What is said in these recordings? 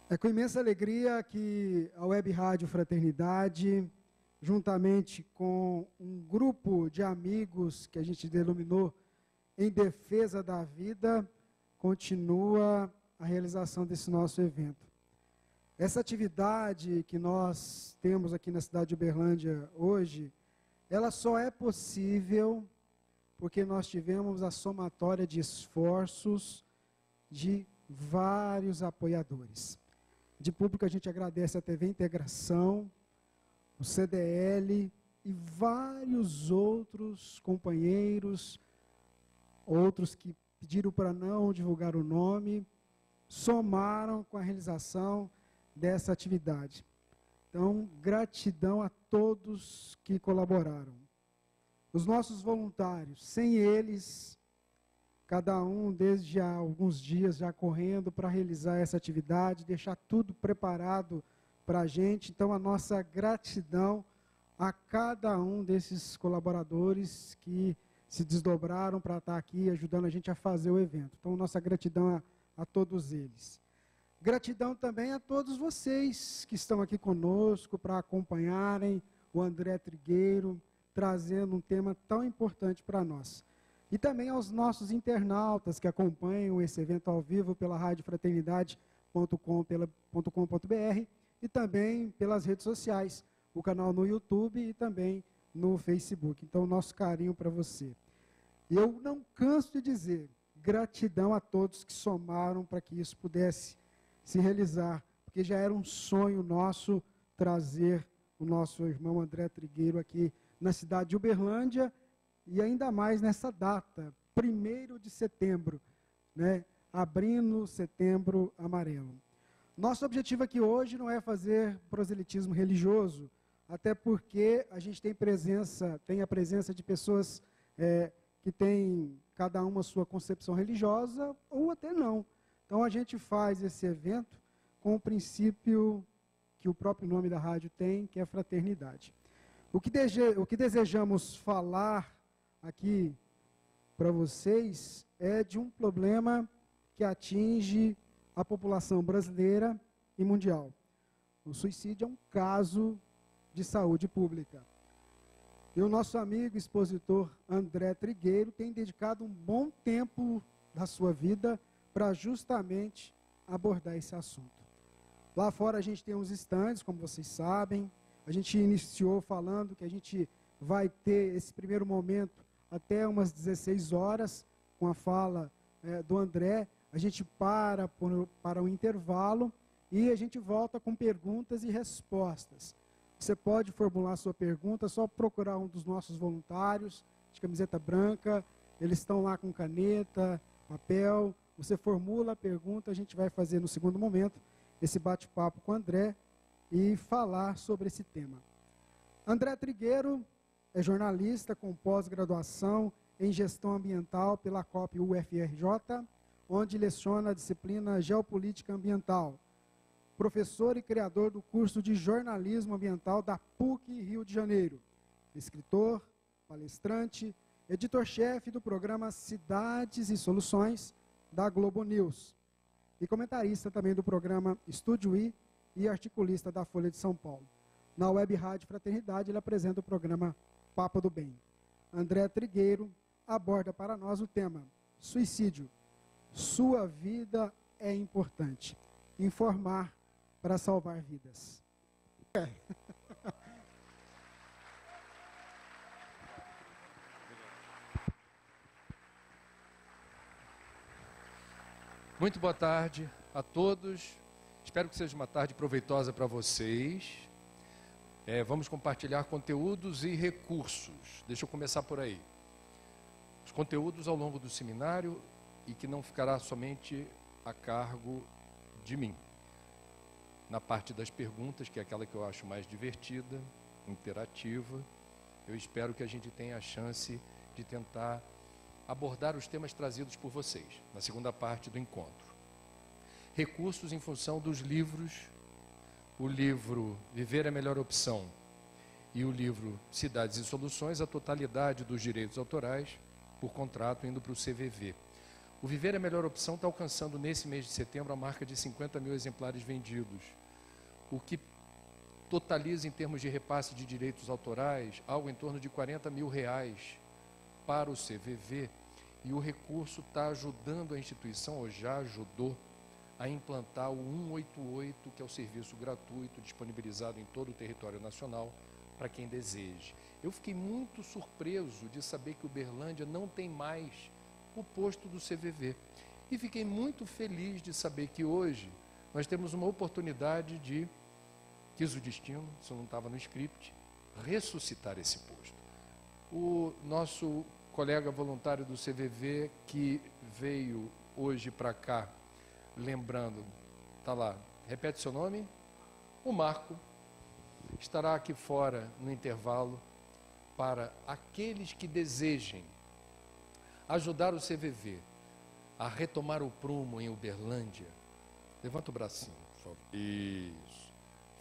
É com imensa alegria que a Web Rádio Fraternidade, juntamente com um grupo de amigos que a gente denominou em defesa da vida, continua a realização desse nosso evento. Essa atividade que nós temos aqui na cidade de Uberlândia hoje, ela só é possível porque nós tivemos a somatória de esforços de vários apoiadores. De público a gente agradece a TV Integração, o CDL e vários outros companheiros, outros que pediram para não divulgar o nome, somaram com a realização dessa atividade. Então, gratidão a todos que colaboraram. Os nossos voluntários, sem eles, cada um desde há alguns dias já correndo para realizar essa atividade, deixar tudo preparado para a gente. Então, a nossa gratidão a cada um desses colaboradores que se desdobraram para estar aqui ajudando a gente a fazer o evento. Então, nossa gratidão a todos eles. Gratidão também a todos vocês que estão aqui conosco para acompanharem o André Trigueiro, trazendo um tema tão importante para nós. E também aos nossos internautas que acompanham esse evento ao vivo pela radiofraternidade.com.br e também pelas redes sociais, o canal no YouTube e também no Facebook. Então, nosso carinho para você. E eu não canso de dizer, gratidão a todos que somaram para que isso pudesse se realizar, porque já era um sonho nosso trazer o nosso irmão André Trigueiro aqui na cidade de Uberlândia, e ainda mais nessa data, 1º de setembro, né, abrindo Setembro Amarelo. Nosso objetivo aqui hoje não é fazer proselitismo religioso, até porque a gente tem a presença de pessoas que têm cada uma a sua concepção religiosa, ou até não. Então a gente faz esse evento com o princípio que o próprio nome da rádio tem, que é fraternidade. O que desejamos falar aqui para vocês é de um problema que atinge a população brasileira e mundial. O suicídio é um caso de saúde pública. E o nosso amigo expositor André Trigueiro tem dedicado um bom tempo da sua vida para justamente abordar esse assunto. Lá fora a gente tem uns estandes, como vocês sabem. A gente iniciou falando que a gente vai ter esse primeiro momento até umas 16 horas, com a fala do André. A gente para um intervalo e a gente volta com perguntas e respostas. Você pode formular sua pergunta, só procurar um dos nossos voluntários de camiseta branca. Eles estão lá com caneta, papel. Você formula a pergunta, a gente vai fazer no segundo momento esse bate-papo com o André e falar sobre esse tema. André Trigueiro é jornalista com pós-graduação em gestão ambiental pela COP UFRJ, onde leciona a disciplina Geopolítica Ambiental. Professor e criador do curso de jornalismo ambiental da PUC Rio de Janeiro. Escritor, palestrante, editor-chefe do programa Cidades e Soluções da Globo News. E comentarista também do programa Estúdio I e articulista da Folha de São Paulo. Na Web Rádio Fraternidade, ele apresenta o programa Papo do Bem. André Trigueiro aborda para nós o tema suicídio. Sua vida é importante. Informar para salvar vidas. Muito boa tarde a todos. Espero que seja uma tarde proveitosa para vocês. Vamos compartilhar conteúdos e recursos. Deixa eu começar por aí. Os conteúdos ao longo do seminário e que não ficará somente a cargo de mim. Na parte das perguntas, que é aquela que eu acho mais divertida, interativa, eu espero que a gente tenha a chance de tentar abordar os temas trazidos por vocês, na segunda parte do encontro. Recursos em função dos livros, o livro Viver é a Melhor Opção e o livro Cidades e Soluções, a totalidade dos direitos autorais, por contrato, indo para o CVV. O Viver é a Melhor Opção está alcançando nesse mês de setembro a marca de 50 mil exemplares vendidos, o que totaliza em termos de repasse de direitos autorais algo em torno de R$40 mil para o CVV, e o recurso está ajudando a instituição, ou já ajudou, a implantar o 188, que é o serviço gratuito disponibilizado em todo o território nacional para quem deseje. Eu fiquei muito surpreso de saber que Uberlândia não tem mais o posto do CVV. E fiquei muito feliz de saber que hoje nós temos uma oportunidade de, quis o destino, isso não estava no script, ressuscitar esse posto. O nosso colega voluntário do CVV que veio hoje para cá, lembrando, está lá, repete seu nome? O Marco estará aqui fora no intervalo para aqueles que desejem ajudar o CVV a retomar o prumo em Uberlândia. Levanta o bracinho, por favor. Isso.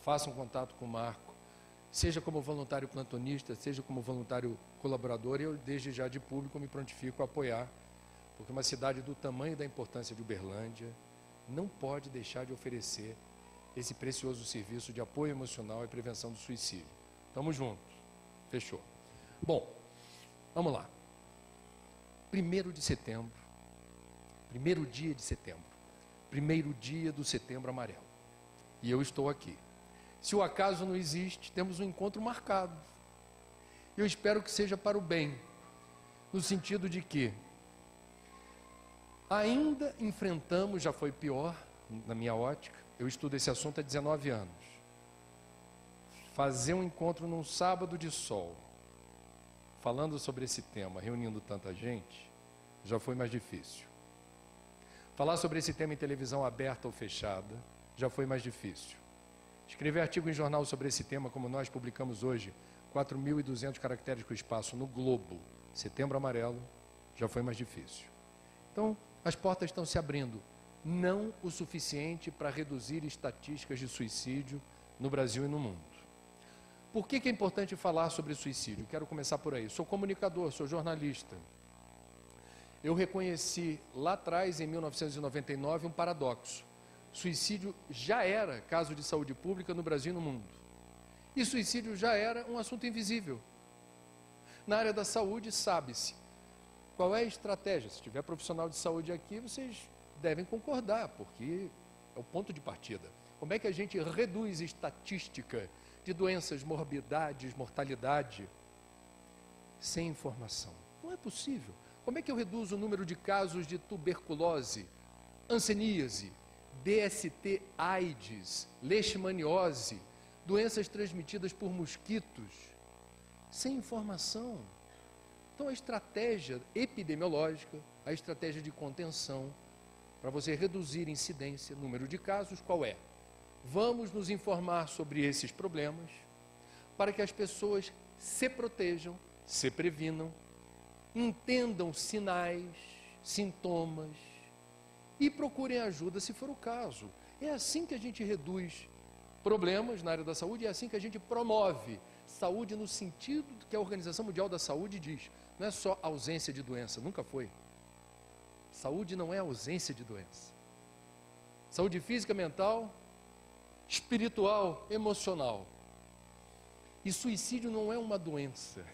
Faça um contato com o Marco, seja como voluntário plantonista, seja como voluntário colaborador. Eu, desde já de público, me prontifico a apoiar, porque uma cidade do tamanho e da importância de Uberlândia não pode deixar de oferecer esse precioso serviço de apoio emocional e prevenção do suicídio. Tamo juntos. Fechou. Bom, vamos lá. 1º de setembro, primeiro dia de setembro, primeiro dia do Setembro Amarelo. E eu estou aqui. Se o acaso não existe, temos um encontro marcado. Eu espero que seja para o bem, no sentido de que ainda enfrentamos, já foi pior, na minha ótica, eu estudo esse assunto há 19 anos. Fazer um encontro num sábado de sol, falando sobre esse tema, reunindo tanta gente, já foi mais difícil. Falar sobre esse tema em televisão aberta ou fechada, já foi mais difícil. Escrever artigo em jornal sobre esse tema, como nós publicamos hoje, 4.200 caracteres com espaço no Globo, Setembro Amarelo, já foi mais difícil. Então, as portas estão se abrindo, não o suficiente para reduzir estatísticas de suicídio no Brasil e no mundo. Por que é importante falar sobre suicídio? Quero começar por aí. Sou comunicador, sou jornalista. Eu reconheci lá atrás, em 1999, um paradoxo. Suicídio já era caso de saúde pública no Brasil e no mundo. E suicídio já era um assunto invisível. Na área da saúde, sabe-se qual é a estratégia. Se tiver profissional de saúde aqui, vocês devem concordar, porque é o ponto de partida. Como é que a gente reduz estatística de doenças, morbidades, mortalidade, sem informação? Não é possível. Como é que eu reduzo o número de casos de tuberculose, hanseníase, DST, AIDS, leishmaniose, doenças transmitidas por mosquitos, sem informação? Então a estratégia epidemiológica, a estratégia de contenção, para você reduzir incidência, número de casos, qual é? Vamos nos informar sobre esses problemas, para que as pessoas se protejam, se previnam, entendam sinais, sintomas e procurem ajuda se for o caso. É assim que a gente reduz problemas na área da saúde, é assim que a gente promove saúde no sentido que a Organização Mundial da Saúde diz. Não é só ausência de doença, nunca foi. Saúde não é ausência de doença. Saúde física, mental, espiritual, emocional. E suicídio não é uma doença.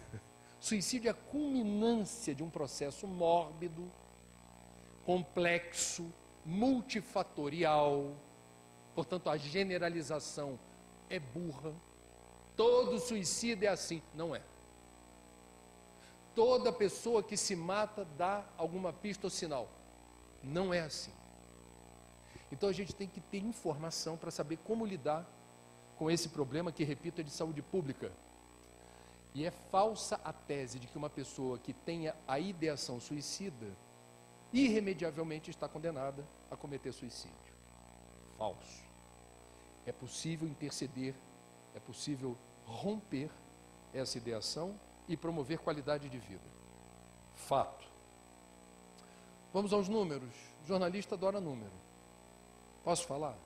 Suicídio é a culminância de um processo mórbido, complexo, multifatorial. Portanto, a generalização é burra. Todo suicídio é assim. Não é. Toda pessoa que se mata dá alguma pista ou sinal. Não é assim. Então a gente tem que ter informação para saber como lidar com esse problema que, repito, é de saúde pública. E é falsa a tese de que uma pessoa que tenha a ideação suicida irremediavelmente está condenada a cometer suicídio. Falso. É possível interceder, é possível romper essa ideação e promover qualidade de vida. Fato. Vamos aos números. O jornalista adora número. Posso falar?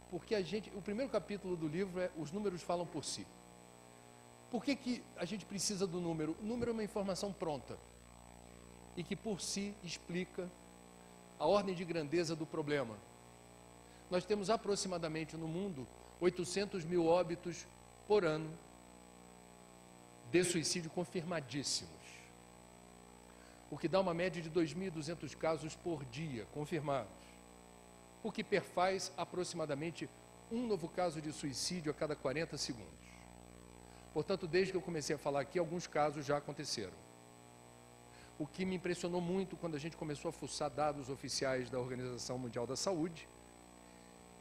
Porque o primeiro capítulo do livro é Os Números Falam por Si. Por que a gente precisa do número? O número é uma informação pronta. e que por si explica a ordem de grandeza do problema. Nós temos aproximadamente no mundo 800 mil óbitos por ano de suicídio confirmadíssimos, o que dá uma média de 2.200 casos por dia confirmados, o que perfaz aproximadamente um novo caso de suicídio a cada 40 segundos. Portanto, desde que eu comecei a falar aqui, alguns casos já aconteceram. O que me impressionou muito quando a gente começou a fuçar dados oficiais da Organização Mundial da Saúde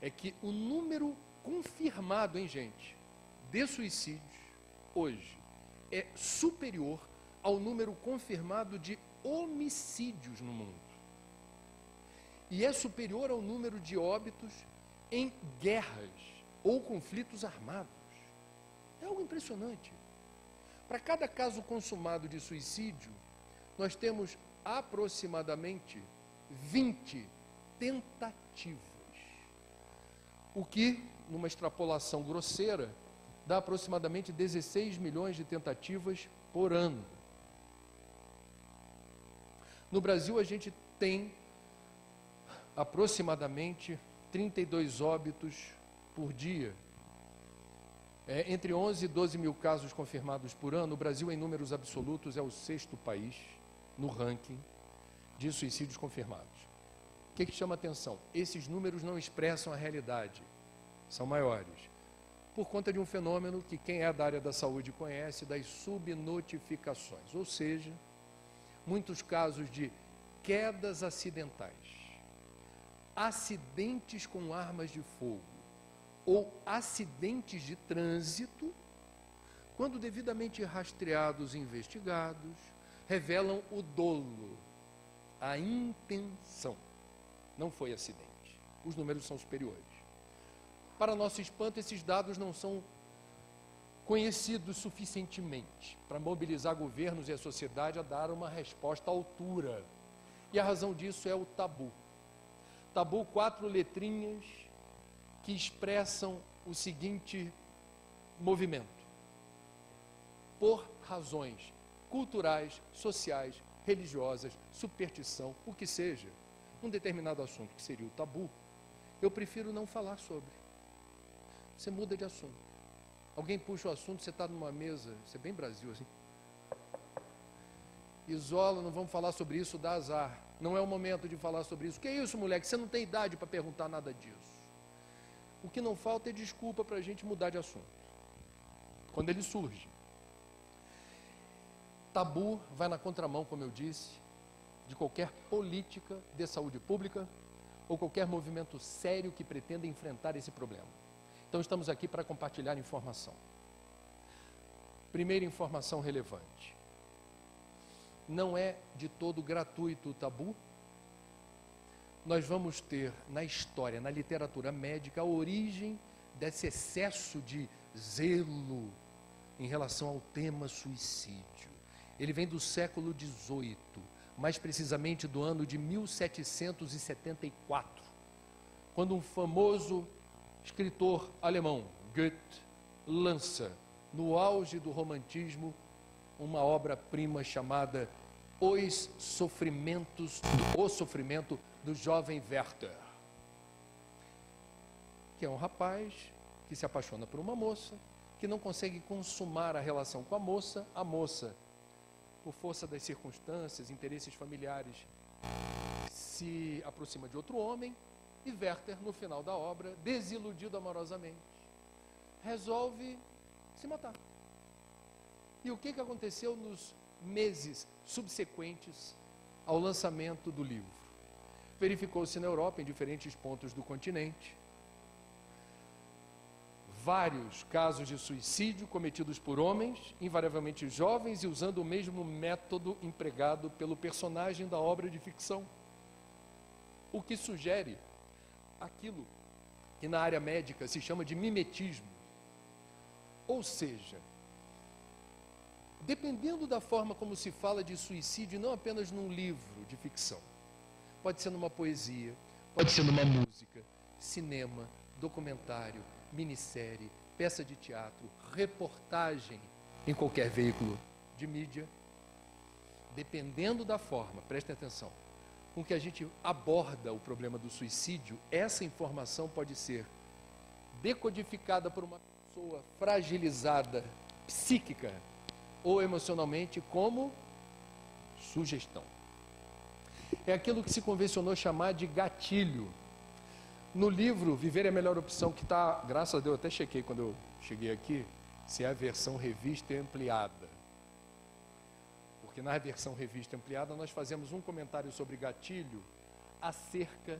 é que o número confirmado, gente, de suicídios hoje é superior ao número confirmado de homicídios no mundo. E é superior ao número de óbitos em guerras ou conflitos armados. É algo impressionante. Para cada caso consumado de suicídio, nós temos aproximadamente 20 tentativas. O que, numa extrapolação grosseira, dá aproximadamente 16 milhões de tentativas por ano. No Brasil, a gente tem aproximadamente 32 óbitos por dia. Entre 11 e 12 mil casos confirmados por ano. O Brasil, em números absolutos, é o 6º país no ranking de suicídios confirmados. O que chama atenção? Esses números não expressam a realidade, são maiores, por conta de um fenômeno que quem é da área da saúde conhece, das subnotificações, ou seja, muitos casos de quedas acidentais, acidentes com armas de fogo ou acidentes de trânsito, quando devidamente rastreados e investigados, revelam o dolo, a intenção. Não foi acidente. Os números são superiores. Para nosso espanto, esses dados não são conhecidos suficientemente para mobilizar governos e a sociedade a dar uma resposta à altura. E a razão disso é o tabu. Tabu, 4 letrinhas que expressam o seguinte movimento: por razões culturais, sociais, religiosas, superstição, o que seja, um determinado assunto que seria o tabu, eu prefiro não falar sobre. Você muda de assunto. Alguém puxa o assunto, você está numa mesa, isso é bem Brasil assim. Isola, não vamos falar sobre isso, dá azar. Não é o momento de falar sobre isso. Que é isso, moleque? Você não tem idade para perguntar nada disso. O que não falta é desculpa para a gente mudar de assunto, quando ele surge. Tabu vai na contramão, como eu disse, de qualquer política de saúde pública ou qualquer movimento sério que pretenda enfrentar esse problema. Então estamos aqui para compartilhar informação. Primeira informação relevante: não é de todo gratuito o tabu. Nós vamos ter na história, na literatura médica, a origem desse excesso de zelo em relação ao tema suicídio. Ele vem do século XVIII, mais precisamente do ano de 1774, quando um famoso escritor alemão, Goethe, lança, no auge do romantismo, uma obra-prima chamada O Sofrimento do Jovem Werther, que é um rapaz que se apaixona por uma moça, que não consegue consumar a relação com a moça, por força das circunstâncias, interesses familiares, se aproxima de outro homem, e Werther, no final da obra, desiludido amorosamente, resolve se matar. E o que aconteceu nos meses subsequentes ao lançamento do livro? Verificou-se na Europa, em diferentes pontos do continente, vários casos de suicídio cometidos por homens, invariavelmente jovens, e usando o mesmo método empregado pelo personagem da obra de ficção. O que sugere aquilo que na área médica se chama de mimetismo. Ou seja, dependendo da forma como se fala de suicídio, não apenas num livro de ficção, pode ser numa poesia, pode ser numa música, cinema, documentário, minissérie, peça de teatro, reportagem em qualquer veículo de mídia, dependendo da forma, prestem atenção, com que a gente aborda o problema do suicídio, essa informação pode ser decodificada por uma pessoa fragilizada, psíquica ou emocionalmente, como sugestão. É aquilo que se convencionou chamar de gatilho. No livro Viver é a Melhor Opção, que está, graças a Deus, eu até chequei quando eu cheguei aqui, se é a versão revista e ampliada. Porque na versão revista e ampliada nós fazemos um comentário sobre gatilho acerca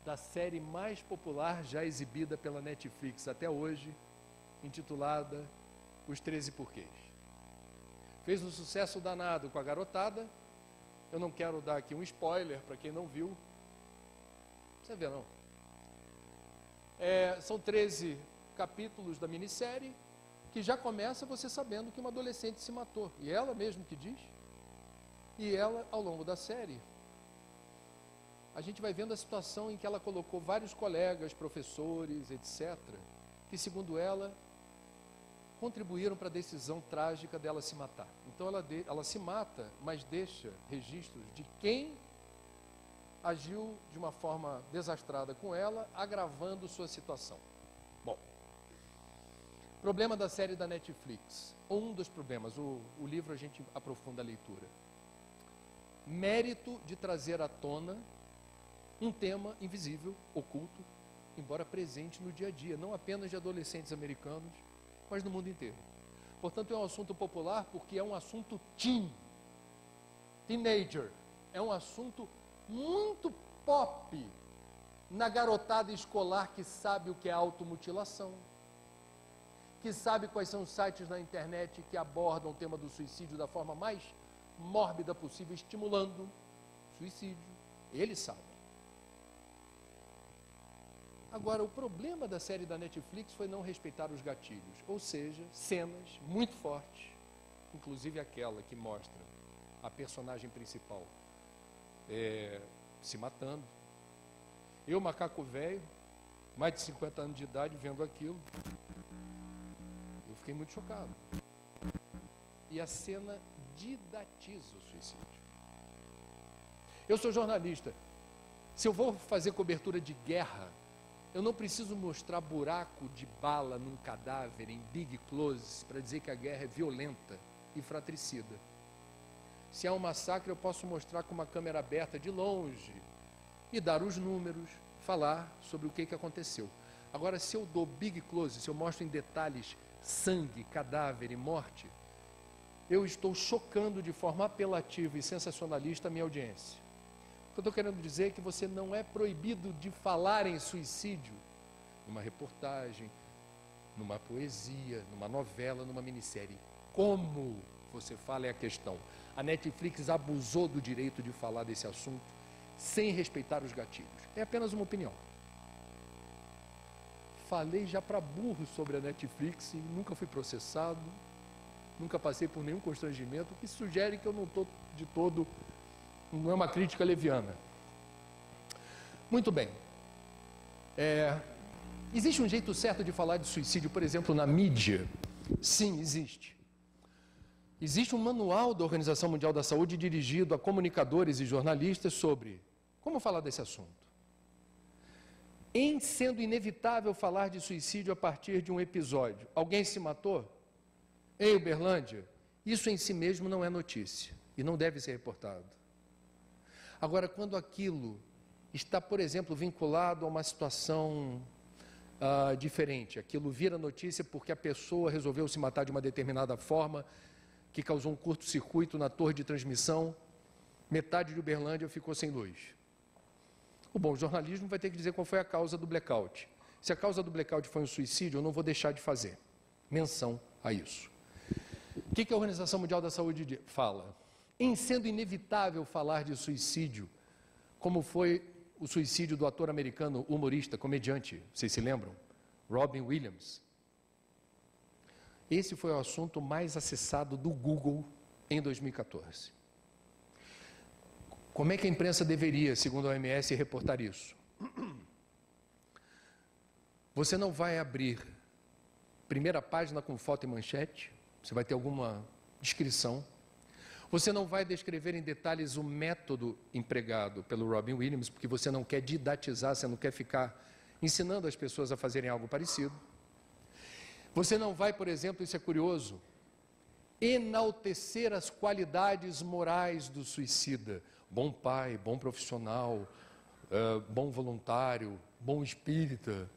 da série mais popular já exibida pela Netflix até hoje, intitulada Os 13 Porquês. Fez um sucesso danado com a garotada. Eu não quero dar aqui um spoiler para quem não viu. Não precisa ver, não. São 13 capítulos da minissérie, que já começa você sabendo que uma adolescente se matou. E ela mesmo que diz. E ela, ao longo da série, a gente vai vendo a situação em que ela colocou vários colegas, professores, etc., que, segundo ela, contribuíram para a decisão trágica dela se matar. Então ela se mata, mas deixa registros de quem agiu de uma forma desastrada com ela, agravando sua situação. Bom, problema da série da Netflix, ou um dos problemas, o livro a gente aprofunda a leitura. Mérito de trazer à tona um tema invisível, oculto, embora presente no dia a dia, não apenas de adolescentes americanos, mas no mundo inteiro. Portanto, é um assunto popular porque é um assunto teenager, é um assunto muito pop na garotada escolar que sabe o que é automutilação, que sabe quais são os sites na internet que abordam o tema do suicídio da forma mais mórbida possível, estimulando suicídio. Eles sabem. Agora, o problema da série da Netflix foi não respeitar os gatilhos, ou seja, cenas muito fortes, inclusive aquela que mostra a personagem principal se matando. Eu, macaco velho, mais de 50 anos de idade, vendo aquilo, eu fiquei muito chocado. E a cena didatiza o suicídio. Eu sou jornalista. Se eu vou fazer cobertura de guerra, eu não preciso mostrar buraco de bala num cadáver em big close para dizer que a guerra é violenta e fratricida. Se há um massacre, eu posso mostrar com uma câmera aberta de longe e dar os números, falar sobre o que aconteceu. Agora, se eu dou big close, se eu mostro em detalhes sangue, cadáver e morte, eu estou chocando de forma apelativa e sensacionalista a minha audiência. O que eu estou querendo dizer é que você não é proibido de falar em suicídio numa reportagem, numa poesia, numa novela, numa minissérie. Como você fala é a questão. A Netflix abusou do direito de falar desse assunto sem respeitar os gatilhos. É apenas uma opinião. Falei já para burro sobre a Netflix e nunca fui processado, nunca passei por nenhum constrangimento, o que sugere que eu não estou de todo, não é uma crítica leviana. Muito bem. Existe um jeito certo de falar de suicídio, por exemplo, na mídia? Sim, existe. Existe um manual da Organização Mundial da Saúde dirigido a comunicadores e jornalistas sobre como falar desse assunto. Em sendo inevitável falar de suicídio a partir de um episódio, alguém se matou? Em Uberlândia? Isso em si mesmo não é notícia e não deve ser reportado. Agora, quando aquilo está, por exemplo, vinculado a uma situação diferente, aquilo vira notícia porque a pessoa resolveu se matar de uma determinada forma, que causou um curto-circuito na torre de transmissão, metade de Uberlândia ficou sem luz. O bom jornalismo vai ter que dizer qual foi a causa do blackout. Se a causa do blackout foi um suicídio, eu não vou deixar de fazer menção a isso. O que a Organização Mundial da Saúde fala? Em sendo inevitável falar de suicídio, como foi o suicídio do ator americano, humorista, comediante, vocês se lembram? Robin Williams. Esse foi o assunto mais acessado do Google em 2014. Como é que a imprensa deveria, segundo a OMS, reportar isso? Você não vai abrir primeira página com foto e manchete, você vai ter alguma descrição. Você não vai descrever em detalhes o método empregado pelo Robin Williams, porque você não quer didatizar, você não quer ficar ensinando as pessoas a fazerem algo parecido. Você não vai, por exemplo, isso é curioso, enaltecer as qualidades morais do suicida. Bom pai, bom profissional, bom voluntário, bom espírita.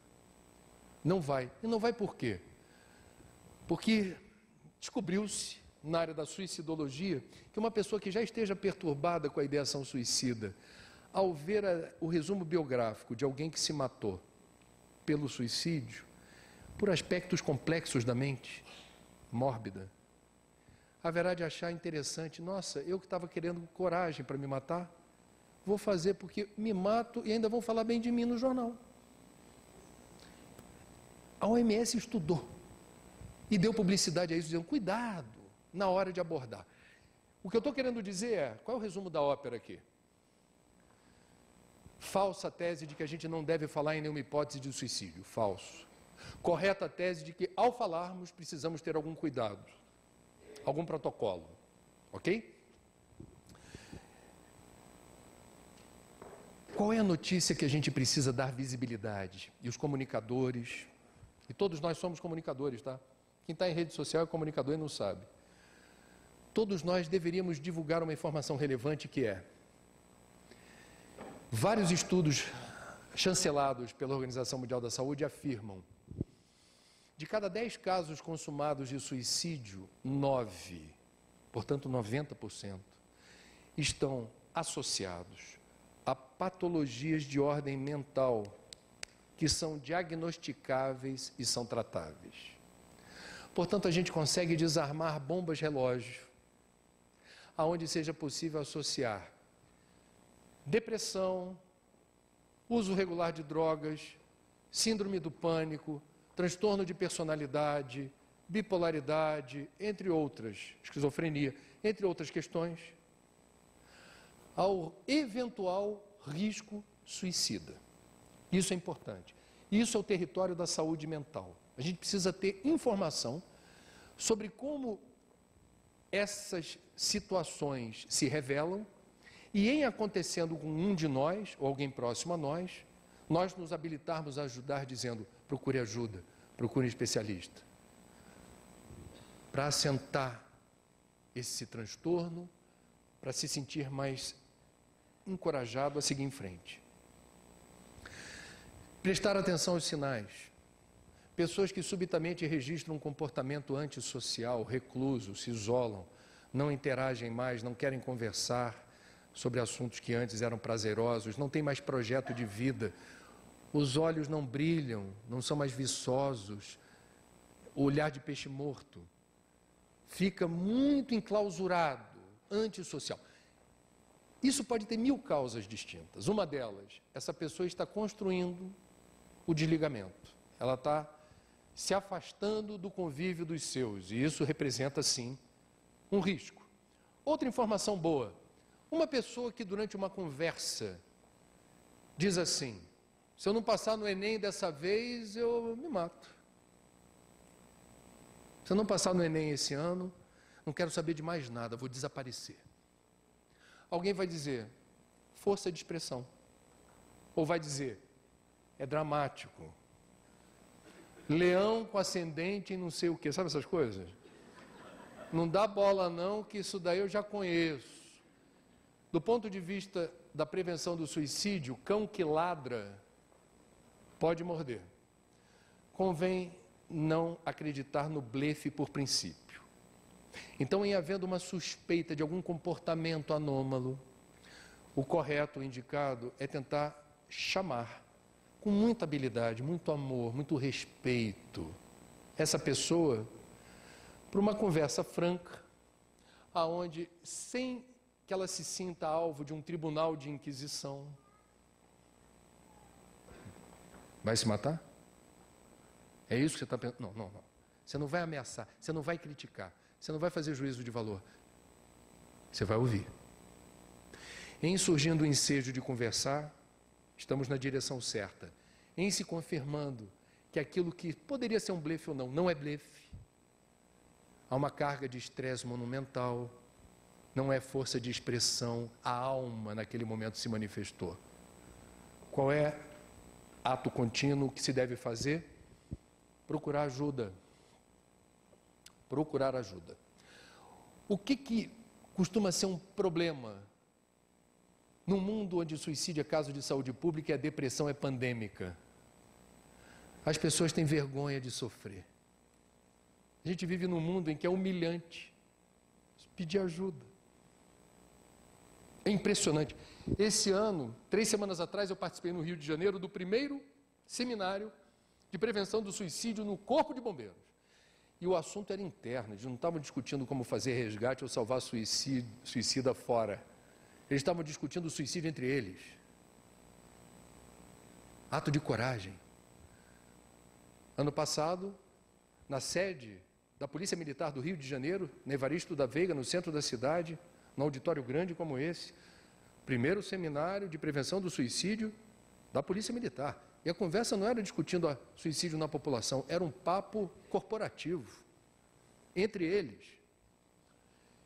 Não vai. E não vai por quê? Porque descobriu-se, na área da suicidologia, que uma pessoa que já esteja perturbada com a ideação suicida, ao ver o resumo biográfico de alguém que se matou pelo suicídio, por aspectos complexos da mente, mórbida, haverá de achar interessante, nossa, eu que estava querendo coragem para me matar, vou fazer porque me mato e ainda vão falar bem de mim no jornal. A OMS estudou e deu publicidade a isso, dizendo, cuidado na hora de abordar. O que eu estou querendo dizer é, qual é o resumo da ópera aqui? Falsa tese de que a gente não deve falar em nenhuma hipótese de suicídio, falso. Correta tese de que ao falarmos precisamos ter algum cuidado, algum protocolo, ok? Qual é a notícia que a gente precisa dar visibilidade? E os comunicadores, e todos nós somos comunicadores, tá? Quem está em rede social é comunicador e não sabe. Todos nós deveríamos divulgar uma informação relevante que é: vários estudos chancelados pela Organização Mundial da Saúde afirmam de cada 10 casos consumados de suicídio, 9, portanto 90%, estão associados a patologias de ordem mental que são diagnosticáveis e são tratáveis. Portanto, a gente consegue desarmar bombas relógio, aonde seja possível associar depressão, uso regular de drogas, síndrome do pânico, transtorno de personalidade, bipolaridade, entre outras, esquizofrenia, entre outras questões, ao eventual risco suicida. Isso é importante. Isso é o território da saúde mental. A gente precisa ter informação sobre como essas situações se revelam e, em acontecendo com um de nós, ou alguém próximo a nós, nós nos habilitarmos a ajudar dizendo, procure ajuda, procure um especialista. Para assentar esse transtorno, para se sentir mais encorajado a seguir em frente. Prestar atenção aos sinais. Pessoas que subitamente registram um comportamento antissocial, recluso, se isolam, não interagem mais, não querem conversar sobre assuntos que antes eram prazerosos, não tem mais projeto de vida, os olhos não brilham, não são mais viçosos, o olhar de peixe morto, fica muito enclausurado, antissocial. Isso pode ter 1000 causas distintas. Uma delas, essa pessoa está construindo o desligamento, ela está se afastando do convívio dos seus, e isso representa, sim, um risco. Outra informação boa, uma pessoa que durante uma conversa diz assim, se eu não passar no Enem dessa vez, eu me mato. Se eu não passar no Enem esse ano, não quero saber de mais nada, vou desaparecer. Alguém vai dizer, força de expressão. Ou vai dizer, é dramático. Leão com ascendente em não sei o quê, sabe essas coisas? Não dá bola não, que isso daí eu já conheço. Do ponto de vista da prevenção do suicídio, cão que ladra pode morder. Convém não acreditar no blefe por princípio. Então, em havendo uma suspeita de algum comportamento anômalo, o correto, o indicado, é tentar chamar com muita habilidade, muito amor, muito respeito essa pessoa para uma conversa franca, aonde, sem que ela se sinta alvo de um tribunal de inquisição. Vai se matar? É isso que você está pensando? Não, não, não. Você não vai ameaçar, você não vai criticar, você não vai fazer juízo de valor. Você vai ouvir. Em surgindo o ensejo de conversar, estamos na direção certa. Em se confirmando que aquilo que poderia ser um blefe ou não, não é blefe. Há uma carga de estresse monumental, não é força de expressão, a alma naquele momento se manifestou. Qual é ato contínuo que se deve fazer? Procurar ajuda. Procurar ajuda. O que costuma ser um problema num mundo onde o suicídio é caso de saúde pública e a depressão é pandêmica? As pessoas têm vergonha de sofrer. A gente vive num mundo em que é humilhante pedir ajuda. É impressionante. Esse ano, 3 semanas atrás, eu participei no Rio de Janeiro do primeiro seminário de prevenção do suicídio no Corpo de Bombeiros. E o assunto era interno, eles não estavam discutindo como fazer resgate ou salvar suicida fora. Eles estavam discutindo o suicídio entre eles. Ato de coragem. Ano passado, na sede da Polícia Militar do Rio de Janeiro, na Evaristo da Veiga, no centro da cidade, num auditório grande como esse, primeiro seminário de prevenção do suicídio da Polícia Militar. E a conversa não era discutindo o suicídio na população, era um papo corporativo, entre eles.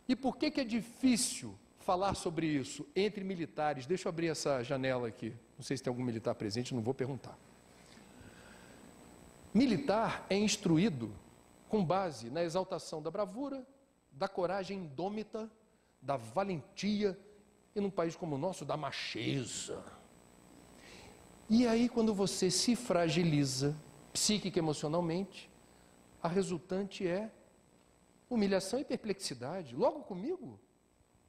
E por que é difícil falar sobre isso entre militares? Deixa eu abrir essa janela aqui, não sei se tem algum militar presente, não vou perguntar. Militar é instruído com base na exaltação da bravura, da coragem indômita, da valentia, e num país como o nosso, da macheza. E aí, quando você se fragiliza, psíquica e emocionalmente, a resultante é humilhação e perplexidade. Logo comigo?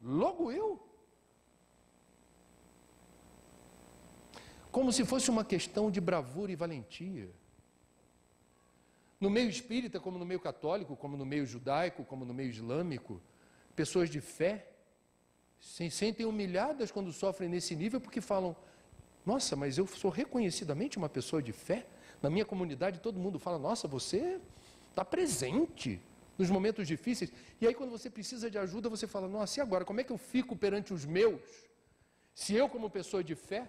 Logo eu? Como se fosse uma questão de bravura e valentia. No meio espírita, como no meio católico, como no meio judaico, como no meio islâmico, pessoas de fé se sentem humilhadas quando sofrem nesse nível porque falam: nossa, mas eu sou reconhecidamente uma pessoa de fé. Na minha comunidade todo mundo fala: nossa, você está presente nos momentos difíceis. E aí quando você precisa de ajuda, você fala: nossa, e agora? Como é que eu fico perante os meus? Se eu, como pessoa de fé,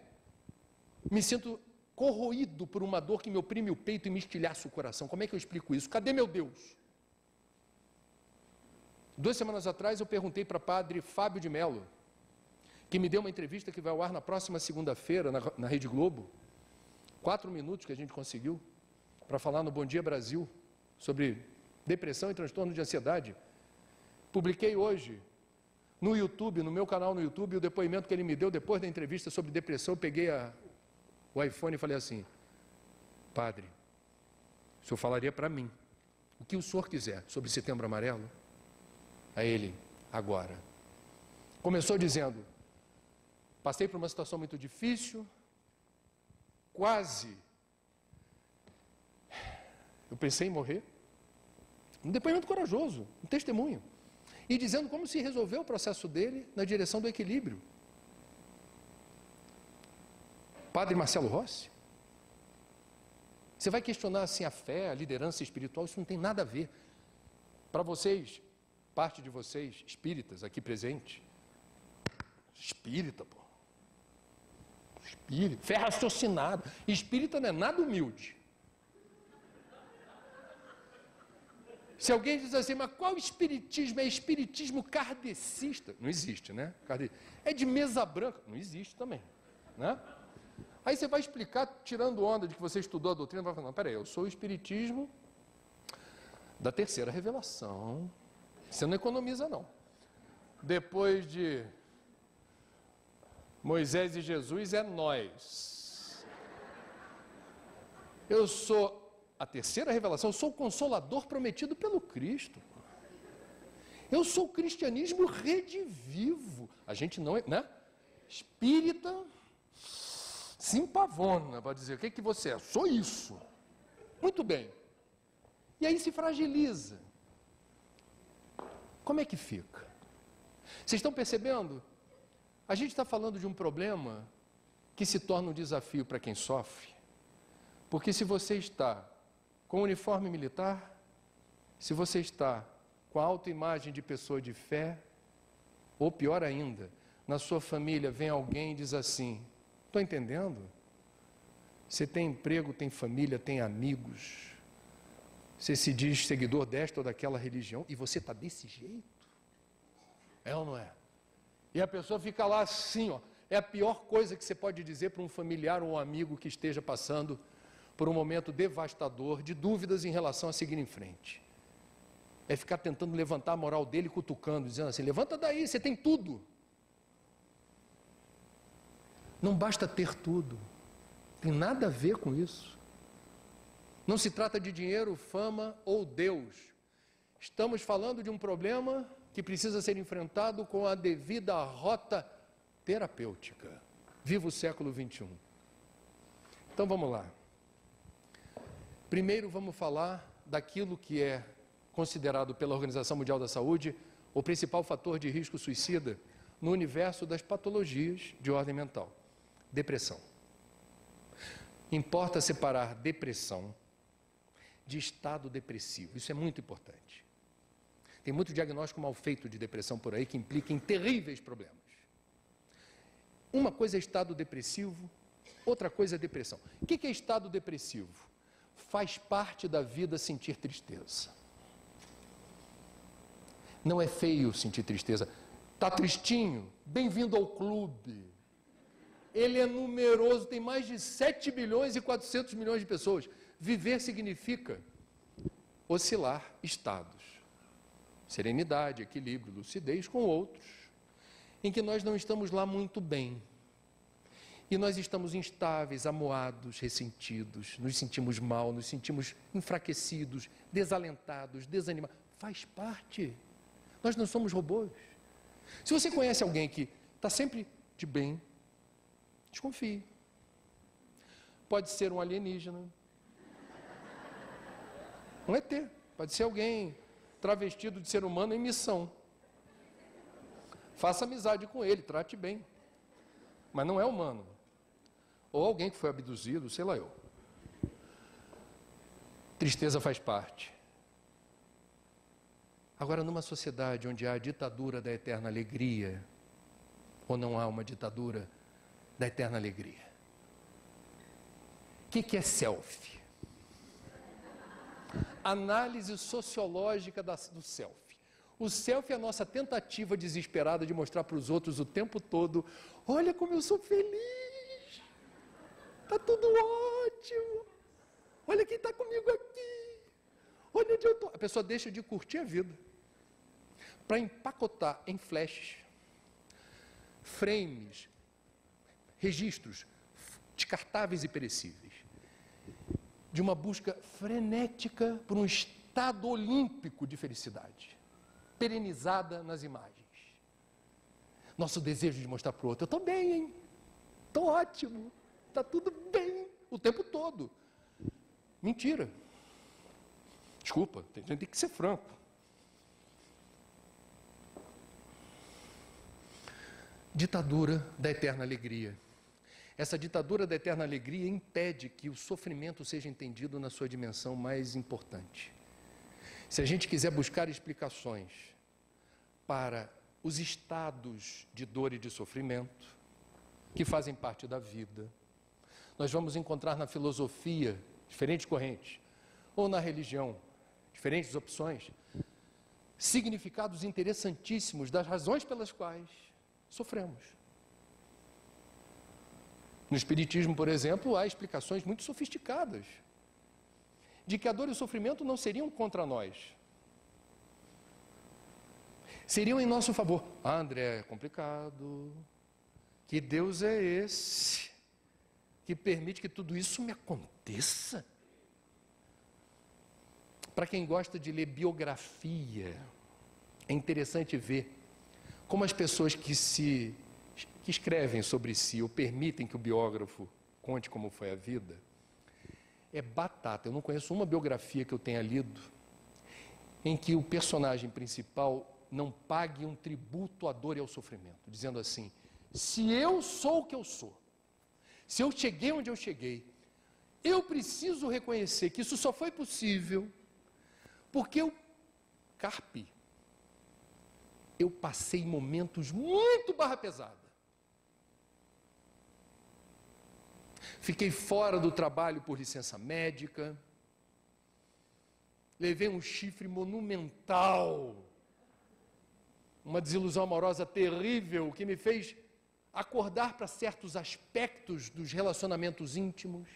me sinto corroído por uma dor que me oprime o peito e me estilhaça o coração. Como é que eu explico isso? Cadê meu Deus? 2 semanas atrás eu perguntei para padre Fábio de Mello, que me deu uma entrevista que vai ao ar na próxima segunda-feira na Rede Globo, 4 minutos que a gente conseguiu, para falar no Bom Dia Brasil, sobre depressão e transtorno de ansiedade. Publiquei hoje no YouTube, no meu canal no YouTube, o depoimento que ele me deu depois da entrevista sobre depressão. Eu peguei o iPhone e falei assim: padre, o senhor falaria para mim o que o senhor quiser sobre Setembro Amarelo? A ele: agora. Começou dizendo: passei por uma situação muito difícil, quase eu pensei em morrer. Um depoimento corajoso, um testemunho. E dizendo como se resolveu o processo dele na direção do equilíbrio. Padre Marcelo Rossi. Você vai questionar assim a fé, a liderança espiritual? Isso não tem nada a ver. Para vocês, parte de vocês, espíritas aqui presentes, espírita, pô. Espírita, fé raciocinada. Espírita não é nada humilde. Se alguém diz assim: mas qual espiritismo? É espiritismo kardecista? Não existe, né? É de mesa branca? Não existe também, né? Aí você vai explicar, tirando onda de que você estudou a doutrina, vai falar: não, peraí, eu sou o espiritismo da terceira revelação. Você não economiza, não. Depois de Moisés e Jesus, é nós. Eu sou a terceira revelação, eu sou o consolador prometido pelo Cristo. Eu sou o cristianismo redivivo. A gente não é, né? Espírita se empavona para dizer: o que você é? Eu sou isso. Muito bem. E aí se fragiliza. Como é que fica? Vocês estão percebendo? A gente está falando de um problema que se torna um desafio para quem sofre. Porque se você está com uniforme militar, se você está com a autoimagem de pessoa de fé, ou pior ainda, na sua família vem alguém e diz assim: estou entendendo? Você tem emprego, tem família, tem amigos, você se diz seguidor desta ou daquela religião e você está desse jeito? É ou não é? E a pessoa fica lá assim, ó. É a pior coisa que você pode dizer para um familiar ou um amigo que esteja passando por um momento devastador, de dúvidas em relação a seguir em frente. É ficar tentando levantar a moral dele, cutucando, dizendo assim, levanta daí, você tem tudo. Não basta ter tudo. Tem nada a ver com isso. Não se trata de dinheiro, fama ou Deus. Estamos falando de um problema que precisa ser enfrentado com a devida rota terapêutica. Viva o século XXI. Então vamos lá. Primeiro vamos falar daquilo que é considerado pela Organização Mundial da Saúde o principal fator de risco suicida no universo das patologias de ordem mental. Depressão. Importa separar depressão de estado depressivo. Isso é muito importante. Tem muito diagnóstico mal feito de depressão por aí que implica em terríveis problemas. Uma coisa é estado depressivo, outra coisa é depressão. O que é estado depressivo? Faz parte da vida sentir tristeza. Não é feio sentir tristeza. Está tristinho? Bem-vindo ao clube. Ele é numeroso, tem mais de 7 bilhões e 400 milhões de pessoas. Viver significa oscilar estados. Serenidade, equilíbrio, lucidez com outros, em que nós não estamos lá muito bem. E nós estamos instáveis, amuados, ressentidos, nos sentimos mal, nos sentimos enfraquecidos, desalentados, desanimados. Faz parte. Nós não somos robôs. Se você conhece alguém que está sempre de bem, desconfie. Pode ser um alienígena. Um ET. Pode ser alguém travestido de ser humano em missão. Faça amizade com ele, trate bem. Mas não é humano. Ou alguém que foi abduzido, sei lá eu. Tristeza faz parte. Agora, numa sociedade onde há a ditadura da eterna alegria, ou não há uma ditadura da eterna alegria? O que é selfie? Análise sociológica do selfie. O selfie é a nossa tentativa desesperada de mostrar para os outros o tempo todo: olha como eu sou feliz, está tudo ótimo, olha quem está comigo aqui, olha onde eu estou. A pessoa deixa de curtir a vida para empacotar em flashes, frames, registros descartáveis e perecíveis, de uma busca frenética por um estado olímpico de felicidade, perenizada nas imagens. Nosso desejo de mostrar para o outro: eu estou bem, hein? Estou ótimo, está tudo bem, o tempo todo. Mentira. Desculpa, a gente tem que ser franco. Ditadura da eterna alegria. Essa ditadura da eterna alegria impede que o sofrimento seja entendido na sua dimensão mais importante. Se a gente quiser buscar explicações para os estados de dor e de sofrimento, que fazem parte da vida, nós vamos encontrar na filosofia diferentes correntes, ou na religião, diferentes opções, significados interessantíssimos das razões pelas quais sofremos. No Espiritismo, por exemplo, há explicações muito sofisticadas de que a dor e o sofrimento não seriam contra nós. Seriam em nosso favor. Ah, André, é complicado. Que Deus é esse que permite que tudo isso me aconteça? Para quem gosta de ler biografia, é interessante ver como as pessoas que escrevem sobre si ou permitem que o biógrafo conte como foi a vida, é batata. Eu não conheço uma biografia que eu tenha lido em que o personagem principal não pague um tributo à dor e ao sofrimento, dizendo assim: se eu sou o que eu sou, se eu cheguei onde eu cheguei, eu preciso reconhecer que isso só foi possível porque eu passei momentos muito barra pesada. Fiquei fora do trabalho por licença médica, levei um chifre monumental, uma desilusão amorosa terrível que me fez acordar para certos aspectos dos relacionamentos íntimos.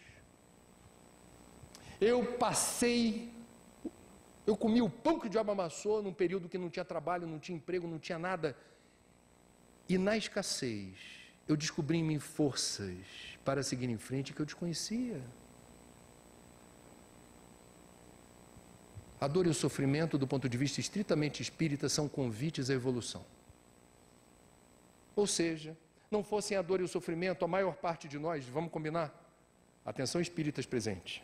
Eu comi o pão que o diabo amassou num período que não tinha trabalho, não tinha emprego, não tinha nada. E na escassez, eu descobri em mim forças para seguir em frente que eu desconhecia. A dor e o sofrimento, do ponto de vista estritamente espírita, são convites à evolução. Ou seja, não fossem a dor e o sofrimento, a maior parte de nós, vamos combinar? Atenção, espíritas presentes.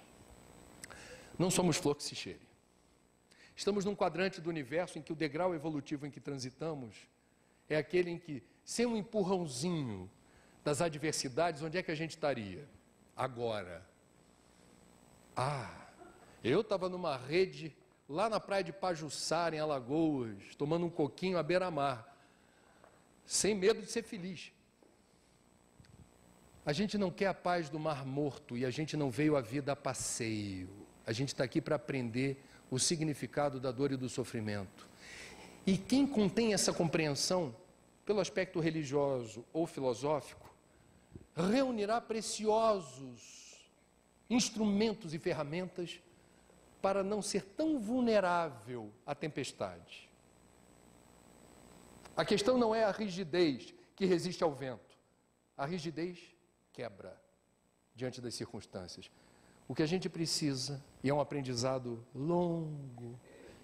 Não somos flor que se cheire. Estamos num quadrante do universo em que o degrau evolutivo em que transitamos é aquele em que, sem um empurrãozinho das adversidades, onde é que a gente estaria? Agora. Eu estava numa rede lá na praia de Pajuçara, em Alagoas, tomando um coquinho à beira-mar, sem medo de ser feliz. A gente não quer a paz do Mar Morto e a gente não veio à vida a passeio. A gente está aqui para aprender o significado da dor e do sofrimento. E quem contém essa compreensão, pelo aspecto religioso ou filosófico, reunirá preciosos instrumentos e ferramentas para não ser tão vulnerável à tempestade. A questão não é a rigidez que resiste ao vento. A rigidez quebra diante das circunstâncias. O que a gente precisa, e é um aprendizado longo,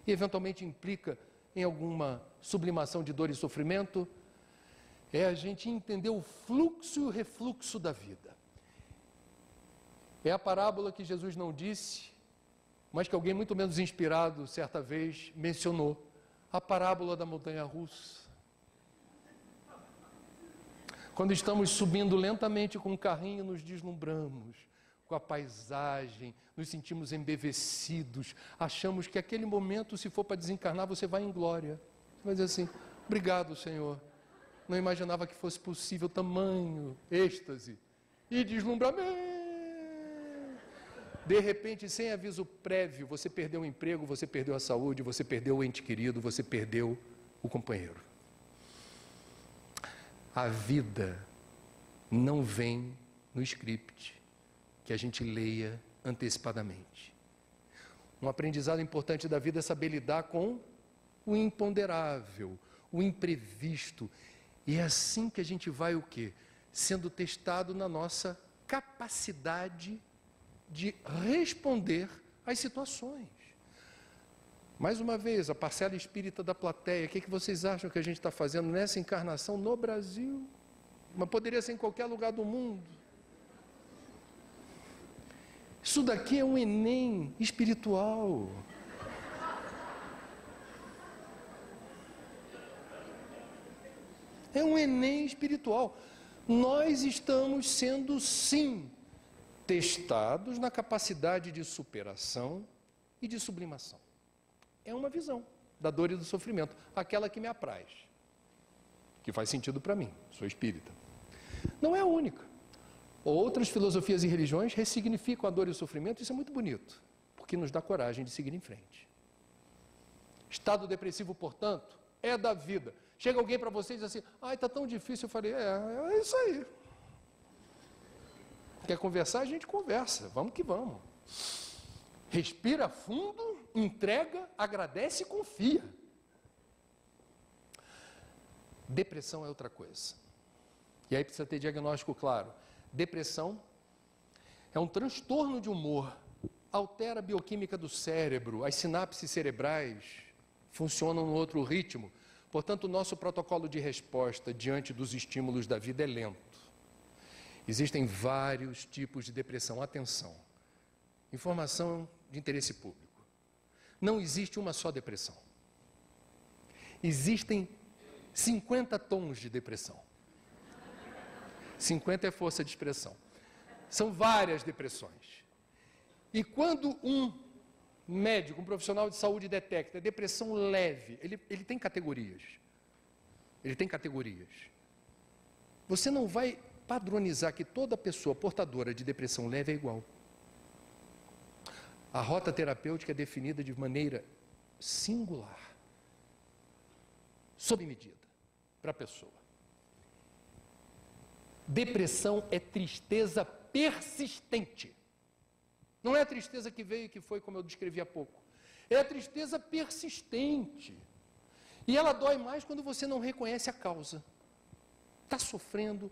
e eventualmente implica em alguma sublimação de dor e sofrimento, é a gente entender o fluxo e o refluxo da vida. É a parábola que Jesus não disse, mas que alguém muito menos inspirado, certa vez, mencionou. A parábola da montanha-russa. Quando estamos subindo lentamente com o carrinho, nos deslumbramos com a paisagem, nos sentimos embevecidos, achamos que aquele momento, se for para desencarnar, você vai em glória. Você vai dizer assim, obrigado, Senhor. Não imaginava que fosse possível tamanho êxtase e deslumbramento. De repente, sem aviso prévio, você perdeu o emprego, você perdeu a saúde, você perdeu o ente querido, você perdeu o companheiro. A vida não vem no script que a gente leia antecipadamente. Um aprendizado importante da vida é saber lidar com o imponderável, o imprevisto. E é assim que a gente vai o quê? Sendo testado na nossa capacidade de responder às situações. Mais uma vez, a parcela espírita da plateia, o que vocês acham que a gente está fazendo nessa encarnação no Brasil? Mas poderia ser em qualquer lugar do mundo. Isso daqui é um Enem espiritual. É um Enem espiritual. Nós estamos sendo, sim, testados na capacidade de superação e de sublimação. É uma visão da dor e do sofrimento, aquela que me apraz, que faz sentido para mim, sou espírita. Não é a única. Outras filosofias e religiões ressignificam a dor e o sofrimento, isso é muito bonito, porque nos dá coragem de seguir em frente. Estado depressivo, portanto, é da vida. Chega alguém para vocês e diz assim, está tão difícil, eu falei, é isso aí. Quer conversar? A gente conversa, vamos que vamos. Respira fundo, entrega, agradece e confia. Depressão é outra coisa. E aí precisa ter diagnóstico claro. Depressão é um transtorno de humor, altera a bioquímica do cérebro, as sinapses cerebrais funcionam num outro ritmo. Portanto, o nosso protocolo de resposta diante dos estímulos da vida é lento. Existem vários tipos de depressão. Atenção, informação de interesse público. Não existe uma só depressão. Existem 50 tons de depressão. 50 é força de expressão. São várias depressões. E quando um médico, um profissional de saúde detecta depressão leve, ele tem categorias. Ele tem categorias. Você não vai padronizar que toda pessoa portadora de depressão leve é igual. A rota terapêutica é definida de maneira singular. sob medida, para a pessoa. Depressão é tristeza persistente. Não é a tristeza que veio e que foi, como eu descrevi há pouco. É a tristeza persistente. E ela dói mais quando você não reconhece a causa. Está sofrendo,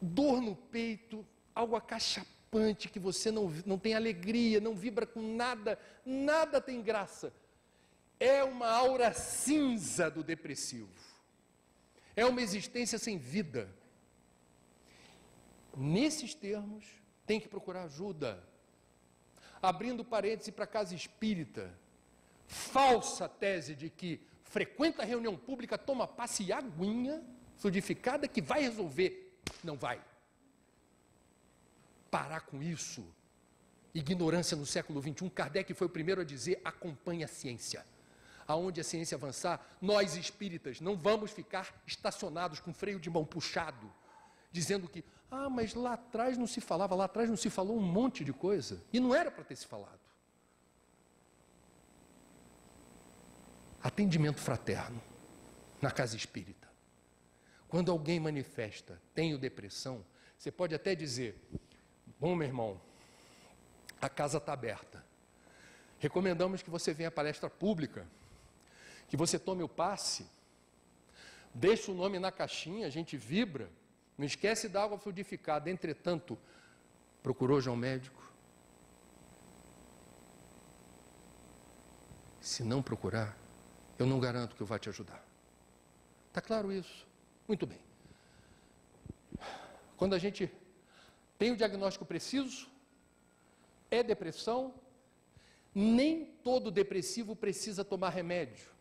dor no peito, algo acachapante, que você não tem alegria, não vibra com nada, nada tem graça. É uma aura cinza do depressivo. É uma existência sem vida. Nesses termos, tem que procurar ajuda. Abrindo parêntese para a casa espírita, falsa tese de que frequenta a reunião pública, toma passe e aguinha fluidificada que vai resolver. Não vai. Parar com isso. Ignorância no século XXI. Kardec foi o primeiro a dizer: acompanhe a ciência. Aonde a ciência avançar, nós espíritas não vamos ficar estacionados com freio de mão puxado, dizendo que, mas lá atrás não se falava, lá atrás não se falou um monte de coisa, e não era para ter se falado. Atendimento fraterno na casa espírita. Quando alguém manifesta, tenho depressão, você pode até dizer: bom, meu irmão, a casa está aberta. Recomendamos que você venha à palestra pública, que você tome o passe, deixe o nome na caixinha, a gente vibra, não esquece da água fluidificada. Entretanto, procurou já um médico? Se não procurar, eu não garanto que eu vá te ajudar. Está claro isso? Muito bem. Quando a gente tem o diagnóstico preciso, é depressão, nem todo depressivo precisa tomar remédio.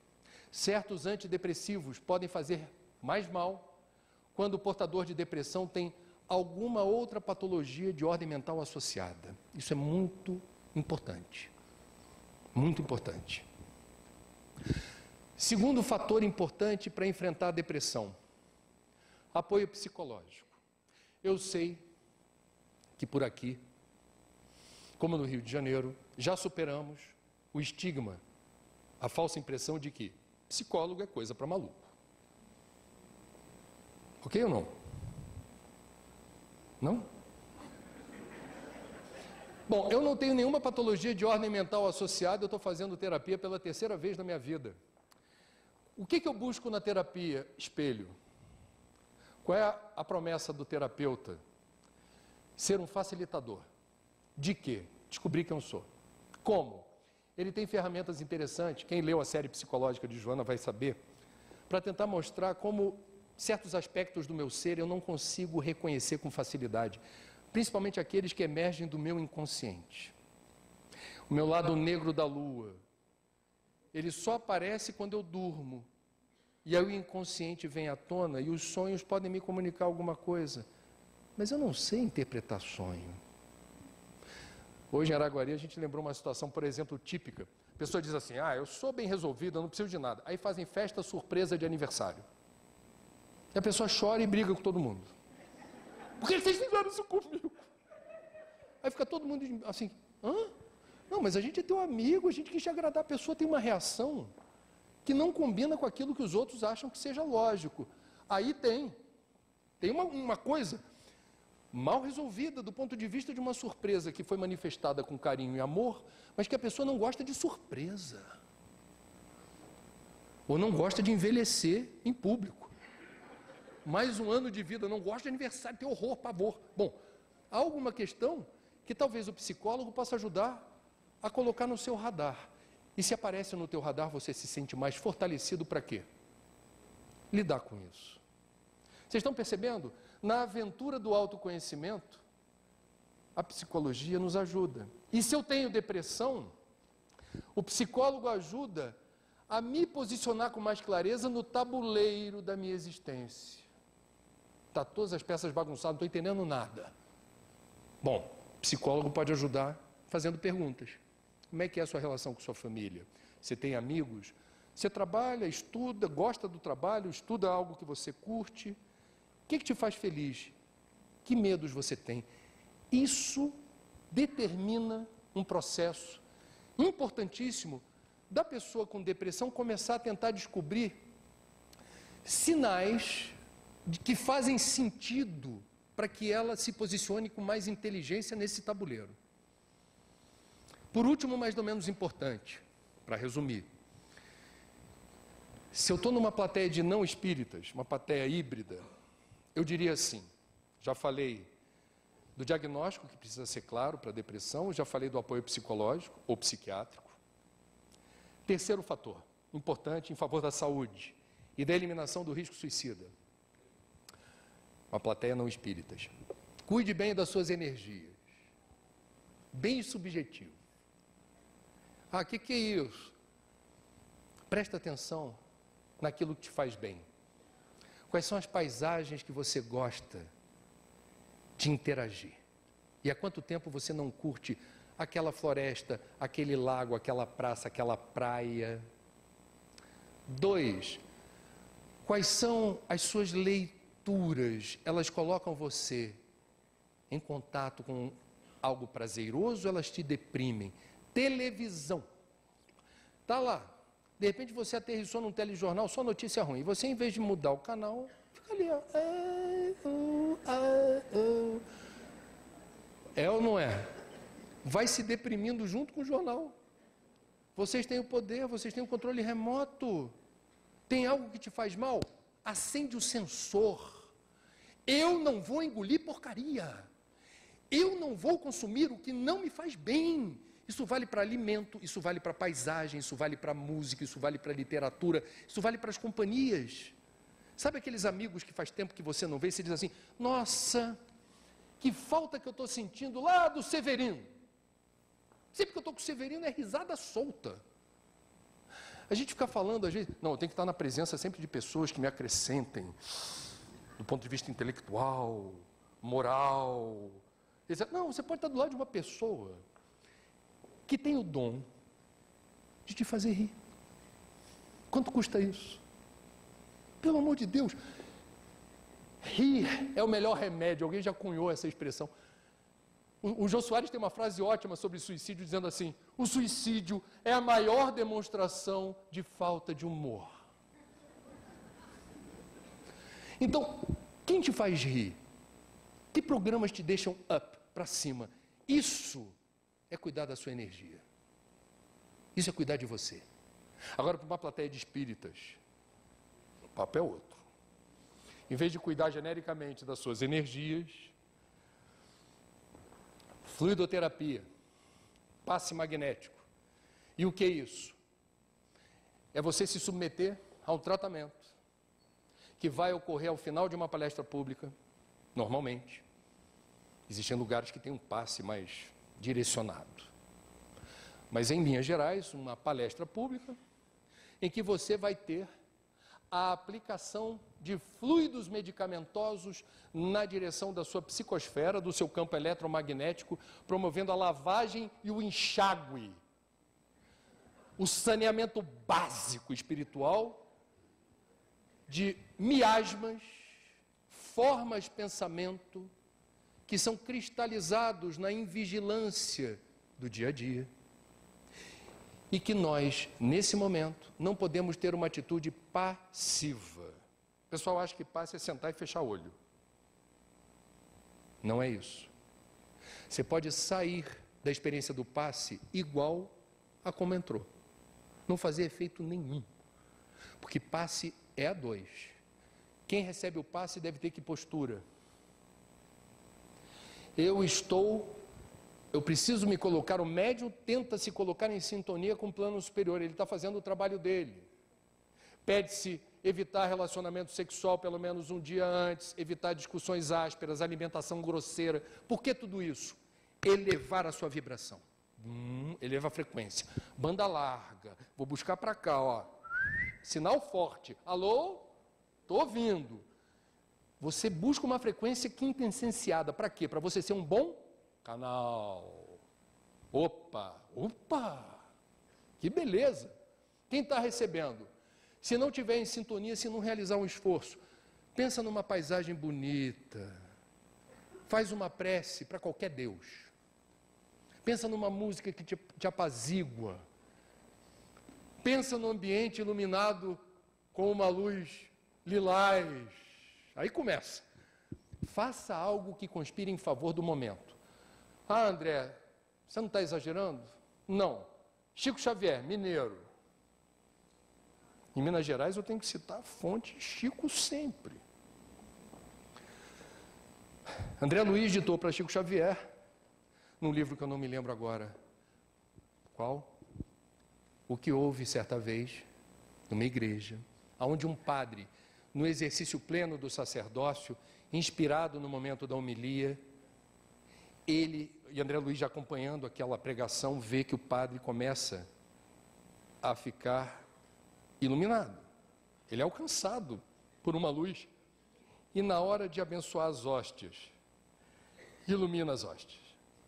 Certos antidepressivos podem fazer mais mal quando o portador de depressão tem alguma outra patologia de ordem mental associada. Isso é muito importante. Muito importante. Segundo fator importante para enfrentar a depressão: apoio psicológico. Eu sei que por aqui, como no Rio de Janeiro, já superamos o estigma, a falsa impressão de que psicólogo é coisa para maluco. Ok ou não? Não? Bom, eu não tenho nenhuma patologia de ordem mental associada, eu estou fazendo terapia pela 3ª vez na minha vida. O que eu busco na terapia espelho? Qual é a promessa do terapeuta? Ser um facilitador. De quê? Descobrir quem eu sou. Como? Ele tem ferramentas interessantes, quem leu a série psicológica de Joana vai saber, para tentar mostrar como certos aspectos do meu ser eu não consigo reconhecer com facilidade, principalmente aqueles que emergem do meu inconsciente. O meu lado negro da lua, ele só aparece quando eu durmo, e aí o inconsciente vem à tona, e os sonhos podem me comunicar alguma coisa, mas eu não sei interpretar sonho. Hoje em Araguari a gente lembrou uma situação, por exemplo, típica. A pessoa diz assim: eu sou bem resolvido, eu não preciso de nada. Aí fazem festa surpresa de aniversário. E a pessoa chora e briga com todo mundo. Por que vocês fizeram isso comigo? Aí fica todo mundo assim: não, mas a gente é teu amigo, a gente quis te agradar. A pessoa tem uma reação que não combina com aquilo que os outros acham que seja lógico. Aí tem uma coisa mal resolvida do ponto de vista de uma surpresa que foi manifestada com carinho e amor, mas que a pessoa não gosta de surpresa. Ou não gosta de envelhecer em público. Mais um ano de vida, não gosta de aniversário, tem horror, pavor. Bom, há alguma questão que talvez o psicólogo possa ajudar a colocar no seu radar. E se aparece no teu radar, você se sente mais fortalecido para quê? Lidar com isso. Vocês estão percebendo? Na aventura do autoconhecimento, a psicologia nos ajuda. E se eu tenho depressão, o psicólogo ajuda a me posicionar com mais clareza no tabuleiro da minha existência. Está todas as peças bagunçadas, não estou entendendo nada. Bom, o psicólogo pode ajudar fazendo perguntas. Como é que é a sua relação com sua família? Você tem amigos? Você trabalha, estuda, gosta do trabalho, estuda algo que você curte? O que te faz feliz? Que medos você tem? Isso determina um processo importantíssimo da pessoa com depressão começar a tentar descobrir sinais que fazem sentido para que ela se posicione com mais inteligência nesse tabuleiro. Por último, mas não menos importante, para resumir, se eu estou numa plateia de não espíritas, uma plateia híbrida, eu diria assim, já falei do diagnóstico que precisa ser claro para a depressão, já falei do apoio psicológico ou psiquiátrico. Terceiro fator, importante em favor da saúde e da eliminação do risco suicida. Uma plateia não espíritas. Cuide bem das suas energias. Bem subjetivo. Ah, o que é isso? Presta atenção naquilo que te faz bem. Quais são as paisagens que você gosta de interagir? E há quanto tempo você não curte aquela floresta, aquele lago, aquela praça, aquela praia? 2, quais são as suas leituras? Elas colocam você em contato com algo prazeroso, elas te deprimem? Televisão. Tá lá. De repente você aterrissou num telejornal, só notícia ruim. E você, em vez de mudar o canal, fica ali, ó. É ou não é? Vai se deprimindo junto com o jornal. Vocês têm o poder, vocês têm o controle remoto. Tem algo que te faz mal? Acende o sensor. Eu não vou engolir porcaria. Eu não vou consumir o que não me faz bem. Isso vale para alimento, isso vale para paisagem, isso vale para música, isso vale para literatura, isso vale para as companhias. Sabe aqueles amigos que faz tempo que você não vê e você diz assim, nossa, que falta que eu estou sentindo lá do Severino. Sempre que eu estou com o Severino é risada solta. A gente fica falando às vezes, não, eu tenho que estar na presença sempre de pessoas que me acrescentem, do ponto de vista intelectual, moral. Não, você pode estar do lado de uma pessoa que tem o dom de te fazer rir. Quanto custa isso? Pelo amor de Deus. Rir é o melhor remédio. Alguém já cunhou essa expressão. O Jô Soares tem uma frase ótima sobre suicídio, dizendo assim, o suicídio é a maior demonstração de falta de humor. Então, quem te faz rir? Que programas te deixam up, para cima? Isso é cuidar da sua energia. Isso é cuidar de você. Agora, para uma plateia de espíritas, o papo é outro. Em vez de cuidar genericamente das suas energias, fluidoterapia, passe magnético. E o que é isso? É você se submeter a um tratamento que vai ocorrer ao final de uma palestra pública, normalmente. Existem lugares que têm um passe mais direcionado. Mas, em linhas gerais, uma palestra pública em que você vai ter a aplicação de fluidos medicamentosos na direção da sua psicosfera, do seu campo eletromagnético, promovendo a lavagem e o enxágue, o saneamento básico espiritual de miasmas, formas de pensamento que são cristalizados na invigilância do dia a dia. E que nós, nesse momento, não podemos ter uma atitude passiva. O pessoal acha que passe é sentar e fechar o olho. Não é isso. Você pode sair da experiência do passe igual a como entrou. Não fazer efeito nenhum. Porque passe é a dois. Quem recebe o passe deve ter que postura. Eu preciso me colocar, o médium tenta se colocar em sintonia com o plano superior, ele está fazendo o trabalho dele. Pede-se evitar relacionamento sexual pelo menos um dia antes, evitar discussões ásperas, alimentação grosseira. Por que tudo isso? Elevar a sua vibração. Eleva a frequência. Banda larga, vou buscar para cá, ó. Sinal forte. Alô? Estou ouvindo. Você busca uma frequência quintessenciada. Para quê? Para você ser um bom canal. Opa! Que beleza! Quem está recebendo? Se não tiver em sintonia, se não realizar um esforço, pensa numa paisagem bonita. Faz uma prece para qualquer Deus. Pensa numa música que te apazigua. Pensa num ambiente iluminado com uma luz lilás. Aí começa. Faça algo que conspire em favor do momento. Ah, André, você não está exagerando? Não. Chico Xavier, mineiro. Em Minas Gerais eu tenho que citar a fonte Chico sempre. André Luiz ditou para Chico Xavier, num livro que eu não me lembro agora qual, o que houve certa vez numa igreja, onde um padre, no exercício pleno do sacerdócio, inspirado no momento da homilia, ele, e André Luiz já acompanhando aquela pregação, vê que o padre começa a ficar iluminado. Ele é alcançado por uma luz. E na hora de abençoar as hóstias, ilumina as hóstias.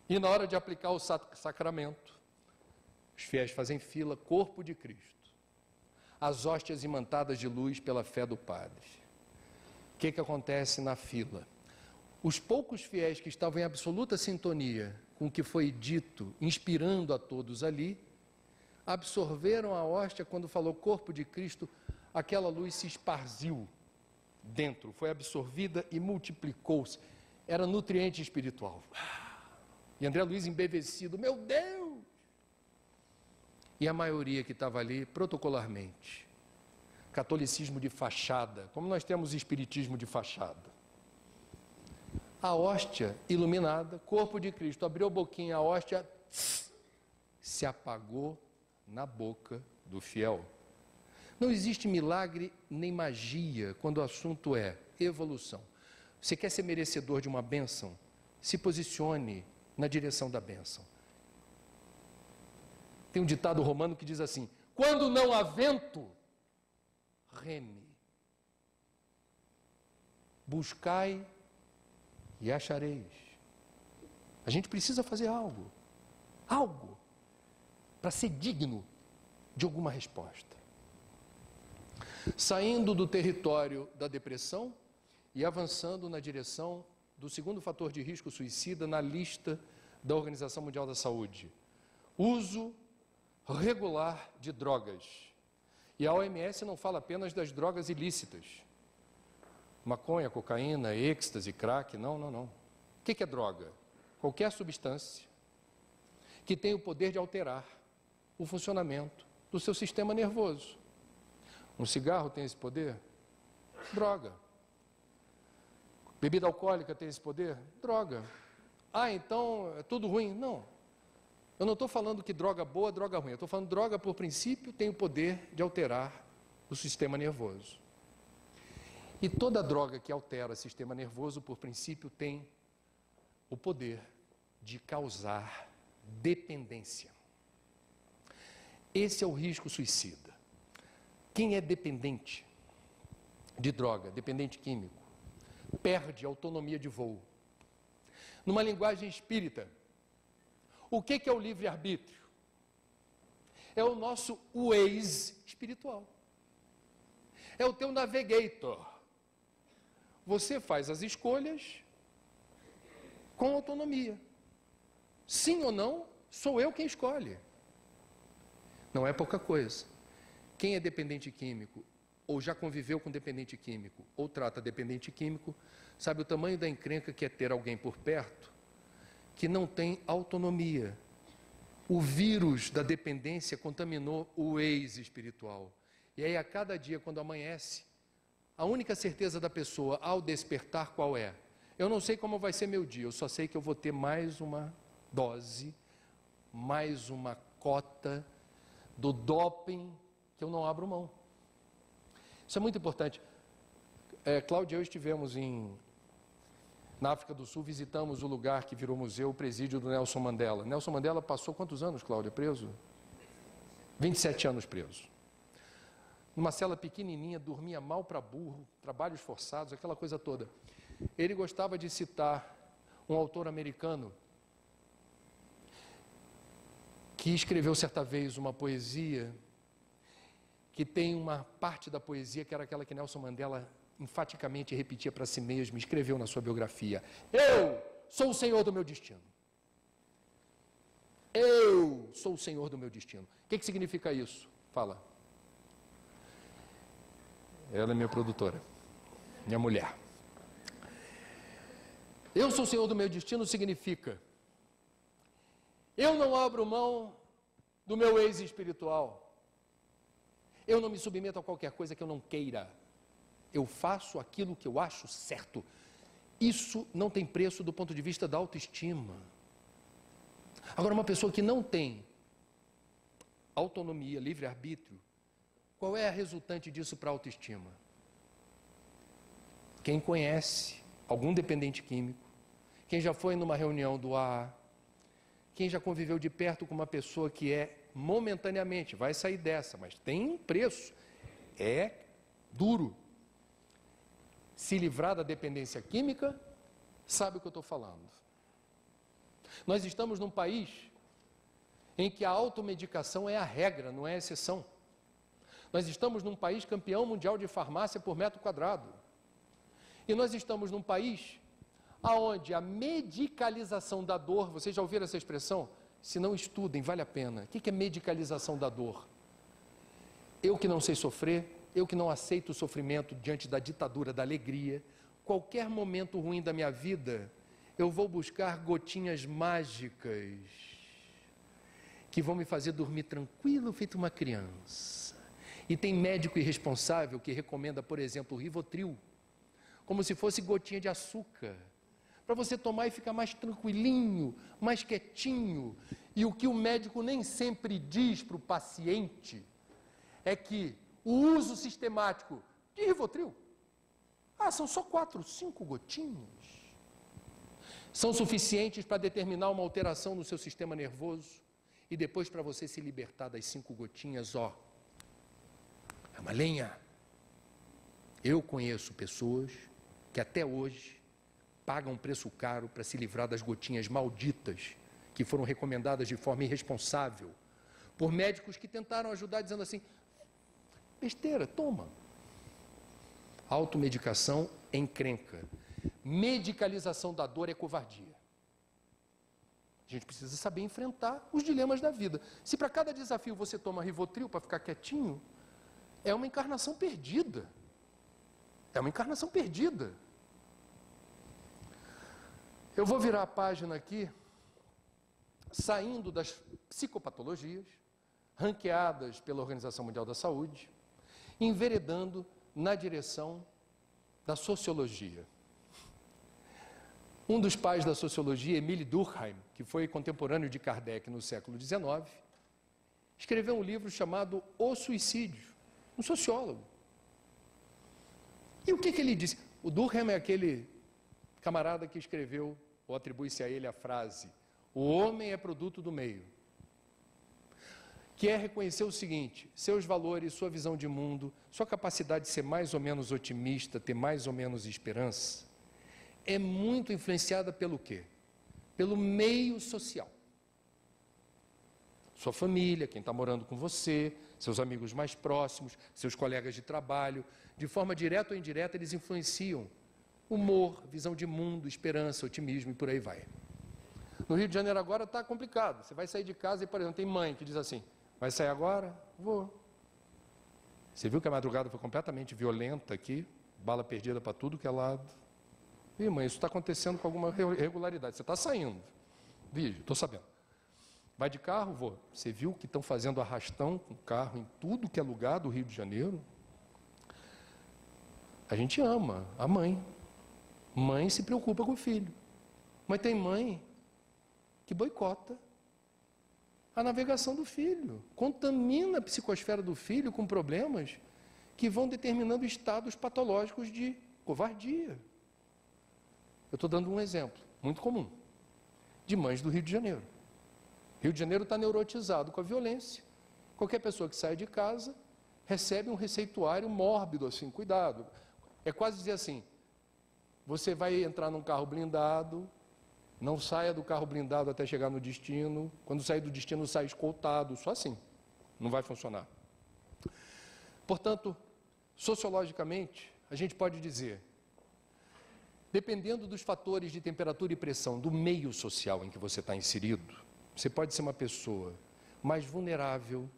E na hora de aplicar o sacramento, os fiéis fazem fila, corpo de Cristo. As hóstias imantadas de luz pela fé do Padre. O que acontece na fila? Os poucos fiéis que estavam em absoluta sintonia com o que foi dito, inspirando a todos ali, absorveram a hóstia quando falou corpo de Cristo, aquela luz se esparziu dentro, foi absorvida e multiplicou-se. Era nutriente espiritual. E André Luiz embevecido, meu Deus! E a maioria que estava ali, protocolarmente, catolicismo de fachada, como nós temos espiritismo de fachada. A hóstia iluminada, corpo de Cristo, abriu a boquinha, a hóstia se apagou na boca do fiel. Não existe milagre nem magia quando o assunto é evolução. Você quer ser merecedor de uma bênção? Se posicione na direção da bênção. Tem um ditado romano que diz assim: quando não há vento, reme. Buscai e achareis. A gente precisa fazer algo para ser digno de alguma resposta. Saindo do território da depressão e avançando na direção do segundo fator de risco suicida na lista da Organização Mundial da Saúde: uso regular de drogas. E a OMS não fala apenas das drogas ilícitas, maconha, cocaína, êxtase, crack, não. O que é droga? Qualquer substância que tem o poder de alterar o funcionamento do seu sistema nervoso. Um cigarro tem esse poder? Droga. Bebida alcoólica tem esse poder? Droga. Ah, então é tudo ruim? Não. Eu não estou falando que droga boa, droga ruim. Eu estou falando droga, por princípio, tem o poder de alterar o sistema nervoso. E toda droga que altera o sistema nervoso, por princípio, tem o poder de causar dependência. Esse é o risco suicida. Quem é dependente de droga, dependente químico, perde autonomia de voo. Numa linguagem espírita, o que é o livre-arbítrio? É o nosso Waze espiritual. É o teu navigator. Você faz as escolhas com autonomia. Sim ou não, sou eu quem escolhe. Não é pouca coisa. Quem é dependente químico, ou já conviveu com dependente químico, ou trata dependente químico, sabe o tamanho da encrenca que é ter alguém por perto que não tem autonomia. O vírus da dependência contaminou o ex espiritual. E aí, a cada dia, quando amanhece, a única certeza da pessoa ao despertar qual é? Eu não sei como vai ser meu dia, eu só sei que eu vou ter mais uma dose, mais uma cota do doping que eu não abro mão. Isso é muito importante. Cláudia e eu estivemos na África do Sul, visitamos o lugar que virou museu, o presídio do Nelson Mandela. Nelson Mandela passou quantos anos, Cláudia, preso? 27 anos preso. Numa cela pequenininha, dormia mal para burro, trabalhos forçados, aquela coisa toda. Ele gostava de citar um autor americano que escreveu certa vez uma poesia que tem uma parte da poesia que era aquela que Nelson Mandela enfaticamente repetia para si mesmo, escreveu na sua biografia: eu sou o senhor do meu destino. Eu sou o senhor do meu destino. O que significa isso? Fala. Ela é minha produtora, minha mulher. Eu sou o senhor do meu destino significa: eu não abro mão do meu ex espiritual. Eu não me submeto a qualquer coisa que eu não queira. Eu faço aquilo que eu acho certo. Isso não tem preço do ponto de vista da autoestima. Agora, uma pessoa que não tem autonomia, livre-arbítrio, qual é a resultante disso para a autoestima? Quem conhece algum dependente químico, quem já foi numa reunião do AA, quem já conviveu de perto com uma pessoa que é momentaneamente, vai sair dessa, mas tem um preço, é duro. Se livrar da dependência química, sabe o que eu estou falando. Nós estamos num país em que a automedicação é a regra, não é a exceção. Nós estamos num país campeão mundial de farmácia por metro quadrado. E nós estamos num país onde a medicalização da dor, vocês já ouviram essa expressão? Se não estudem, vale a pena. O que é medicalização da dor? Eu que não sei sofrer, eu que não aceito o sofrimento diante da ditadura da alegria, qualquer momento ruim da minha vida, eu vou buscar gotinhas mágicas que vão me fazer dormir tranquilo, feito uma criança. E tem médico irresponsável que recomenda, por exemplo, o Rivotril, como se fosse gotinha de açúcar, para você tomar e ficar mais tranquilinho, mais quietinho. E o que o médico nem sempre diz para o paciente é que o uso sistemático de Rivotril, são só 4, 5 gotinhas, são suficientes para determinar uma alteração no seu sistema nervoso e depois para você se libertar das 5 gotinhas, é uma lenha. Eu conheço pessoas que até hoje pagam um preço caro para se livrar das gotinhas malditas que foram recomendadas de forma irresponsável por médicos que tentaram ajudar dizendo assim: besteira, toma. Automedicação é encrenca. Medicalização da dor é covardia. A gente precisa saber enfrentar os dilemas da vida. Se para cada desafio você toma Rivotril para ficar quietinho, é uma encarnação perdida. É uma encarnação perdida. Eu vou virar a página aqui, saindo das psicopatologias, ranqueadas pela Organização Mundial da Saúde, enveredando na direção da sociologia. Um dos pais da sociologia, Emile Durkheim, que foi contemporâneo de Kardec no século XIX, escreveu um livro chamado O Suicídio, um sociólogo. E o que ele disse? O Durkheim é aquele camarada que escreveu, ou atribui-se a ele a frase: o homem é produto do meio. Que é reconhecer o seguinte: seus valores, sua visão de mundo, sua capacidade de ser mais ou menos otimista, ter mais ou menos esperança, é muito influenciada pelo quê? Pelo meio social. Sua família, quem está morando com você, seus amigos mais próximos, seus colegas de trabalho, de forma direta ou indireta, eles influenciam humor, visão de mundo, esperança, otimismo e por aí vai. No Rio de Janeiro agora está complicado. Você vai sair de casa e, por exemplo, tem mãe que diz assim: vai sair agora? Vou. Você viu que a madrugada foi completamente violenta aqui? Bala perdida para tudo que é lado. Ih, mãe, isso está acontecendo com alguma regularidade. Você está saindo. Vídeo, estou sabendo. Vai de carro? Vou. Você viu que estão fazendo arrastão com carro em tudo que é lugar do Rio de Janeiro? A gente ama a mãe. Mãe se preocupa com o filho. Mas tem mãe que boicota a navegação do filho, contamina a psicosfera do filho com problemas que vão determinando estados patológicos de covardia. Eu estou dando um exemplo muito comum de mães do Rio de Janeiro. Rio de Janeiro está neurotizado com a violência. Qualquer pessoa que sai de casa recebe um receituário mórbido, assim, cuidado. É quase dizer assim: você vai entrar num carro blindado, não saia do carro blindado até chegar no destino. Quando sair do destino, sai escoltado. Só assim. Não vai funcionar. Portanto, sociologicamente, a gente pode dizer, dependendo dos fatores de temperatura e pressão do meio social em que você está inserido, você pode ser uma pessoa mais vulnerável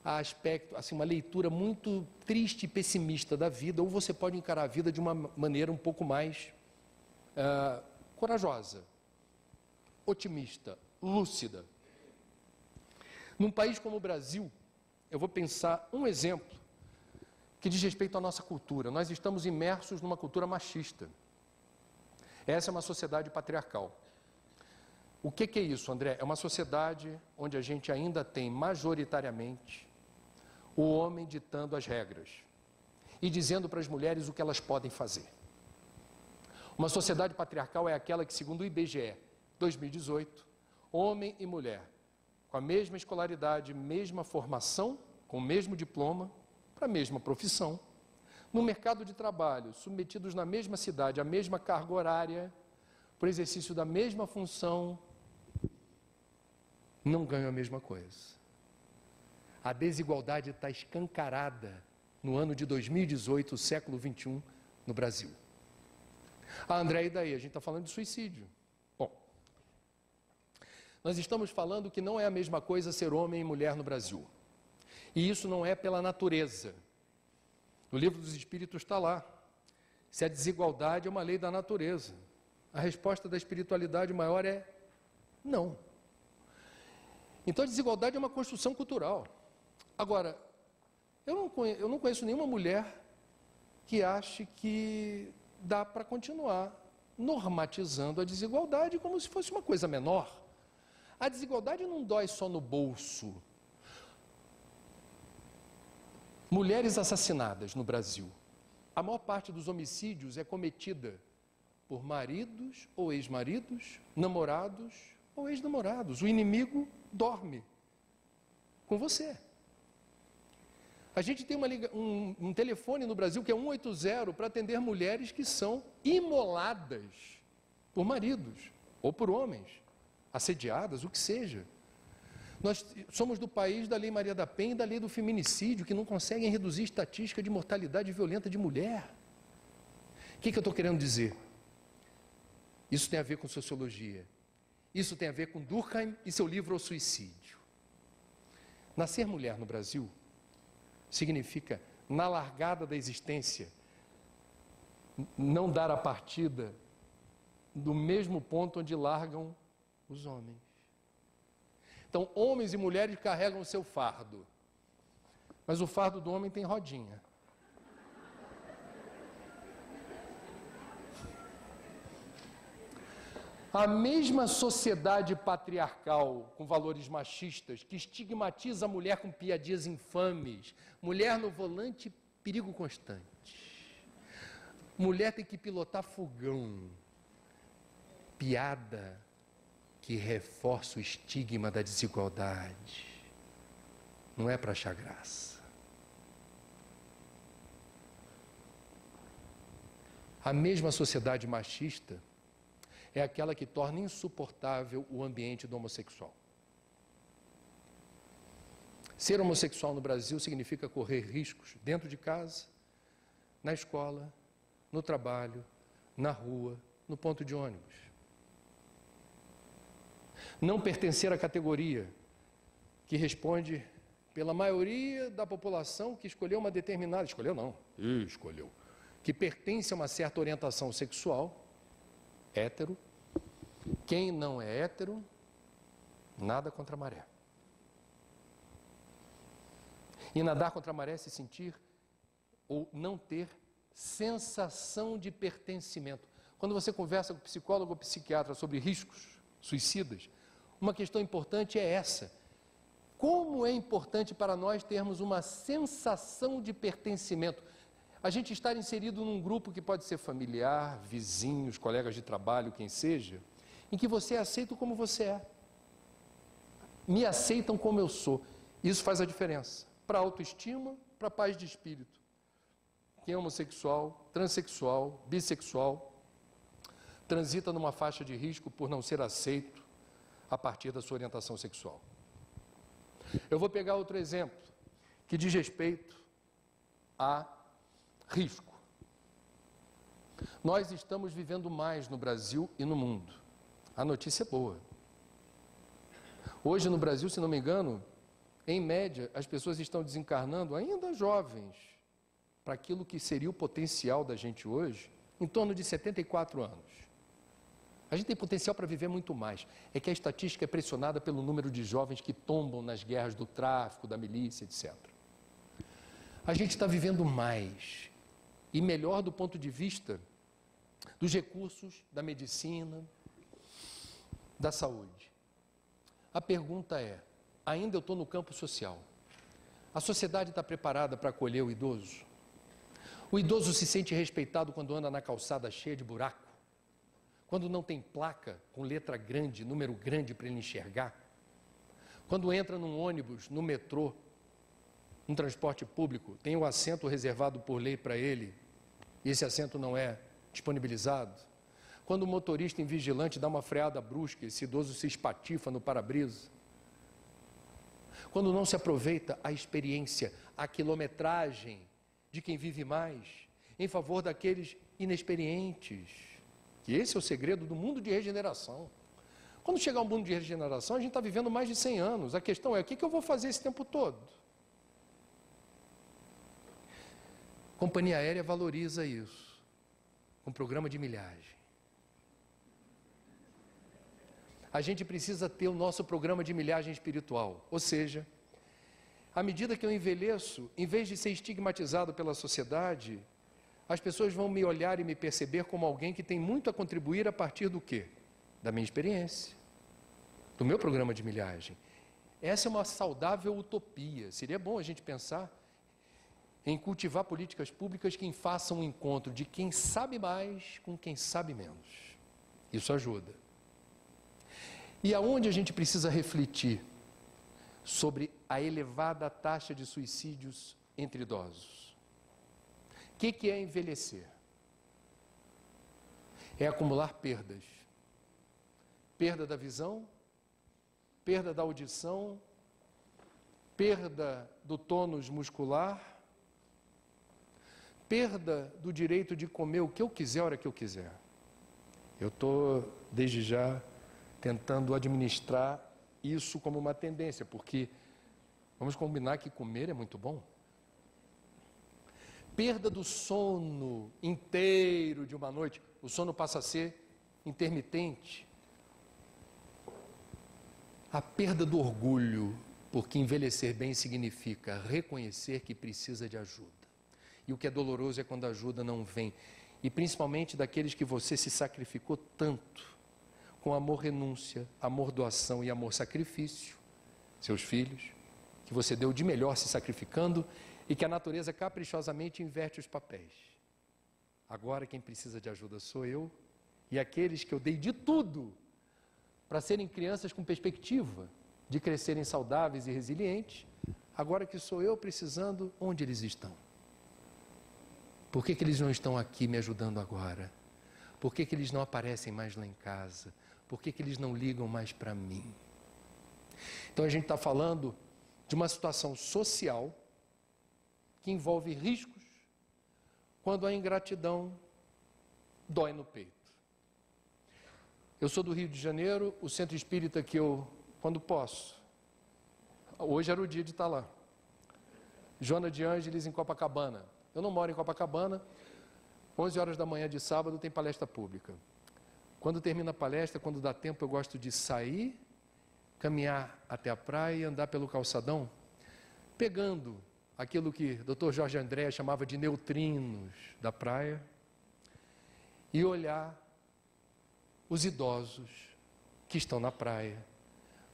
aspecto, assim, uma leitura muito triste e pessimista da vida, ou você pode encarar a vida de uma maneira um pouco mais corajosa, otimista, lúcida. Num país como o Brasil, eu vou pensar um exemplo que diz respeito à nossa cultura. Nós estamos imersos numa cultura machista. Essa é uma sociedade patriarcal. O que é isso, André? É uma sociedade onde a gente ainda tem majoritariamente o homem ditando as regras e dizendo para as mulheres o que elas podem fazer. Uma sociedade patriarcal é aquela que, segundo o IBGE 2018, homem e mulher, com a mesma escolaridade, mesma formação, com o mesmo diploma, para a mesma profissão, no mercado de trabalho, submetidos na mesma cidade, à mesma carga horária, por exercício da mesma função, não ganham a mesma coisa. A desigualdade está escancarada no ano de 2018, século XXI, no Brasil. André, e daí? A gente está falando de suicídio. Bom, nós estamos falando que não é a mesma coisa ser homem e mulher no Brasil. E isso não é pela natureza. No livro dos Espíritos está lá. Se a desigualdade é uma lei da natureza, a resposta da espiritualidade maior é não. Então a desigualdade é uma construção cultural. Agora, eu não conheço nenhuma mulher que ache que dá para continuar normatizando a desigualdade como se fosse uma coisa menor. A desigualdade não dói só no bolso. Mulheres assassinadas no Brasil. A maior parte dos homicídios é cometida por maridos ou ex-maridos, namorados ou ex-namorados. O inimigo dorme com você. A gente tem um telefone no Brasil que é 180 para atender mulheres que são imoladas por maridos ou por homens, assediadas, o que seja. Nós somos do país da Lei Maria da Penha e da Lei do Feminicídio, que não conseguem reduzir a estatística de mortalidade violenta de mulher. O que eu estou querendo dizer? Isso tem a ver com sociologia. Isso tem a ver com Durkheim e seu livro O Suicídio. Nascer mulher no Brasil significa, na largada da existência, não dar a partida do mesmo ponto onde largam os homens. Então, homens e mulheres carregam o seu fardo, mas o fardo do homem tem rodinha. A mesma sociedade patriarcal, com valores machistas, que estigmatiza a mulher com piadinhas infames, mulher no volante, perigo constante. Mulher tem que pilotar fogão, piada que reforça o estigma da desigualdade. Não é para achar graça. A mesma sociedade machista é aquela que torna insuportável o ambiente do homossexual. Ser homossexual no Brasil significa correr riscos dentro de casa, na escola, no trabalho, na rua, no ponto de ônibus. Não pertencer à categoria que responde pela maioria da população que escolheu uma determinada, escolheu, que pertence a uma certa orientação sexual, hétero. Quem não é hétero, nada contra a maré. E nadar contra a maré é se sentir ou não ter sensação de pertencimento. Quando você conversa com psicólogo ou psiquiatra sobre riscos suicidas, uma questão importante é essa. Como é importante para nós termos uma sensação de pertencimento? A gente estar inserido num grupo que pode ser familiar, vizinhos, colegas de trabalho, quem seja, em que você é aceito como você é. Me aceitam como eu sou. Isso faz a diferença. Para a autoestima, para a paz de espírito. Quem é homossexual, transexual, bissexual, transita numa faixa de risco por não ser aceito a partir da sua orientação sexual. Eu vou pegar outro exemplo que diz respeito a risco. Nós estamos vivendo mais no Brasil e no mundo. A notícia é boa. Hoje no Brasil, se não me engano, Em média, as pessoas estão desencarnando ainda jovens para aquilo que seria o potencial da gente hoje, em torno de 74 anos. A gente tem potencial para viver muito mais. É que a estatística é pressionada pelo número de jovens que tombam nas guerras do tráfico, da milícia, etc. A gente está vivendo mais e melhor do ponto de vista dos recursos, da medicina, da saúde. A pergunta é, ainda eu estou no campo social. A sociedade está preparada para acolher o idoso? O idoso se sente respeitado quando anda na calçada cheia de buraco? Quando não tem placa com letra grande, número grande para ele enxergar? Quando entra num ônibus, no metrô, num transporte público, tem um assento reservado por lei para ele e esse assento não é disponibilizado? Quando o motorista invigilante dá uma freada brusca, esse idoso se espatifa no para-brisa? Quando não se aproveita a experiência, a quilometragem de quem vive mais, em favor daqueles inexperientes, que esse é o segredo do mundo de regeneração. Quando chegar ao mundo de regeneração, a gente está vivendo mais de 100 anos. A questão é, o que eu vou fazer esse tempo todo? Companhia aérea valoriza isso, com programa de milhagem. A gente precisa ter o nosso programa de milhagem espiritual, ou seja, à medida que eu envelheço, em vez de ser estigmatizado pela sociedade, as pessoas vão me olhar e me perceber como alguém que tem muito a contribuir a partir do quê? Da minha experiência, do meu programa de milhagem. Essa é uma saudável utopia. Seria bom a gente pensar em cultivar políticas públicas que façam um encontro de quem sabe mais com quem sabe menos. Isso ajuda. E aonde a gente precisa refletir sobre a elevada taxa de suicídios entre idosos? O que é envelhecer? É acumular perdas. Perda da visão, perda da audição, perda do tônus muscular, perda do direito de comer o que eu quiser, a hora que eu quiser. Eu estou, desde já, tentando administrar isso como uma tendência, porque vamos combinar que comer é muito bom. Perda do sono inteiro de uma noite, o sono passa a ser intermitente. A perda do orgulho, porque envelhecer bem significa reconhecer que precisa de ajuda. E o que é doloroso é quando a ajuda não vem, e principalmente daqueles que você se sacrificou tanto, com amor renúncia, amor doação e amor sacrifício, seus filhos, que você deu de melhor se sacrificando e que a natureza caprichosamente inverte os papéis. Agora quem precisa de ajuda sou eu e aqueles que eu dei de tudo para serem crianças com perspectiva de crescerem saudáveis e resilientes, agora que sou eu precisando, onde eles estão? Por que eles não estão aqui me ajudando agora? Por que eles não aparecem mais lá em casa? Por que eles não ligam mais para mim? Então a gente está falando de uma situação social que envolve riscos quando a ingratidão dói no peito. Eu sou do Rio de Janeiro, o centro espírita que eu, quando posso, hoje era o dia de estar lá, Joana de Ângeles em Copacabana. Eu não moro em Copacabana, 11 horas da manhã de sábado tem palestra pública. Quando termina a palestra, quando dá tempo, eu gosto de sair, caminhar até a praia e andar pelo calçadão, pegando aquilo que o Dr. Jorge André chamava de neutrinos da praia e olhar os idosos que estão na praia,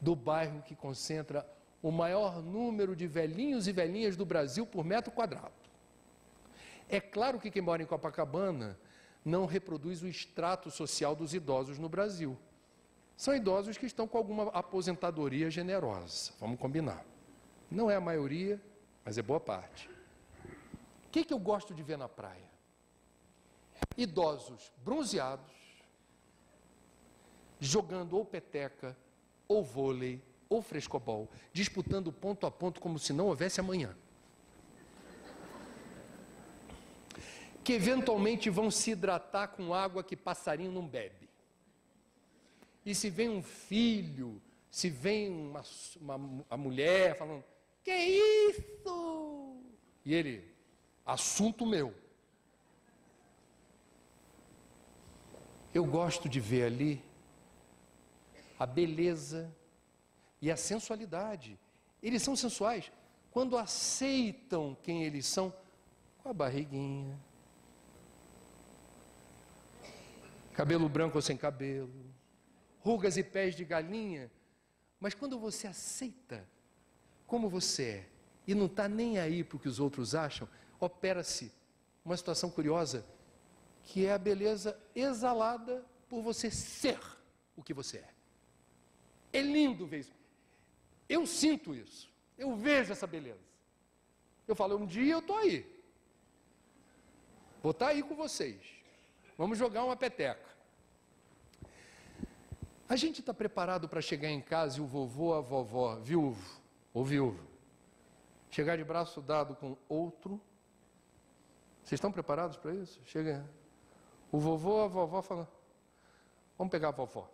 do bairro que concentra o maior número de velhinhos e velhinhas do Brasil por metro quadrado. É claro que quem mora em Copacabana não reproduz o extrato social dos idosos no Brasil. São idosos que estão com alguma aposentadoria generosa, vamos combinar. Não é a maioria, mas é boa parte. O que eu gosto de ver na praia? Idosos bronzeados, jogando ou peteca, ou vôlei, ou frescobol, disputando ponto a ponto como se não houvesse amanhã. Que eventualmente vão se hidratar com água que passarinho não bebe. E se vem um filho, se vem a mulher falando, Que isso? E ele, assunto meu. Eu gosto de ver ali a beleza e a sensualidade. Eles são sensuais quando aceitam quem eles são, com a barriguinha, cabelo branco ou sem cabelo, rugas e pés de galinha. Mas quando você aceita como você é e não está nem aí para o que os outros acham, opera-se uma situação curiosa, que é a beleza exalada por você ser o que você é. É lindo ver isso. Eu sinto isso. Eu vejo essa beleza. Eu falo, um dia eu estou aí. Vou estar aí com vocês. Vamos jogar uma peteca. A gente está preparado para chegar em casa e o vovô, a vovó, viúvo ou viúva, chegar de braço dado com outro? Vocês estão preparados para isso? Chega o vovô, a vovó fala, vamos pegar a vovó.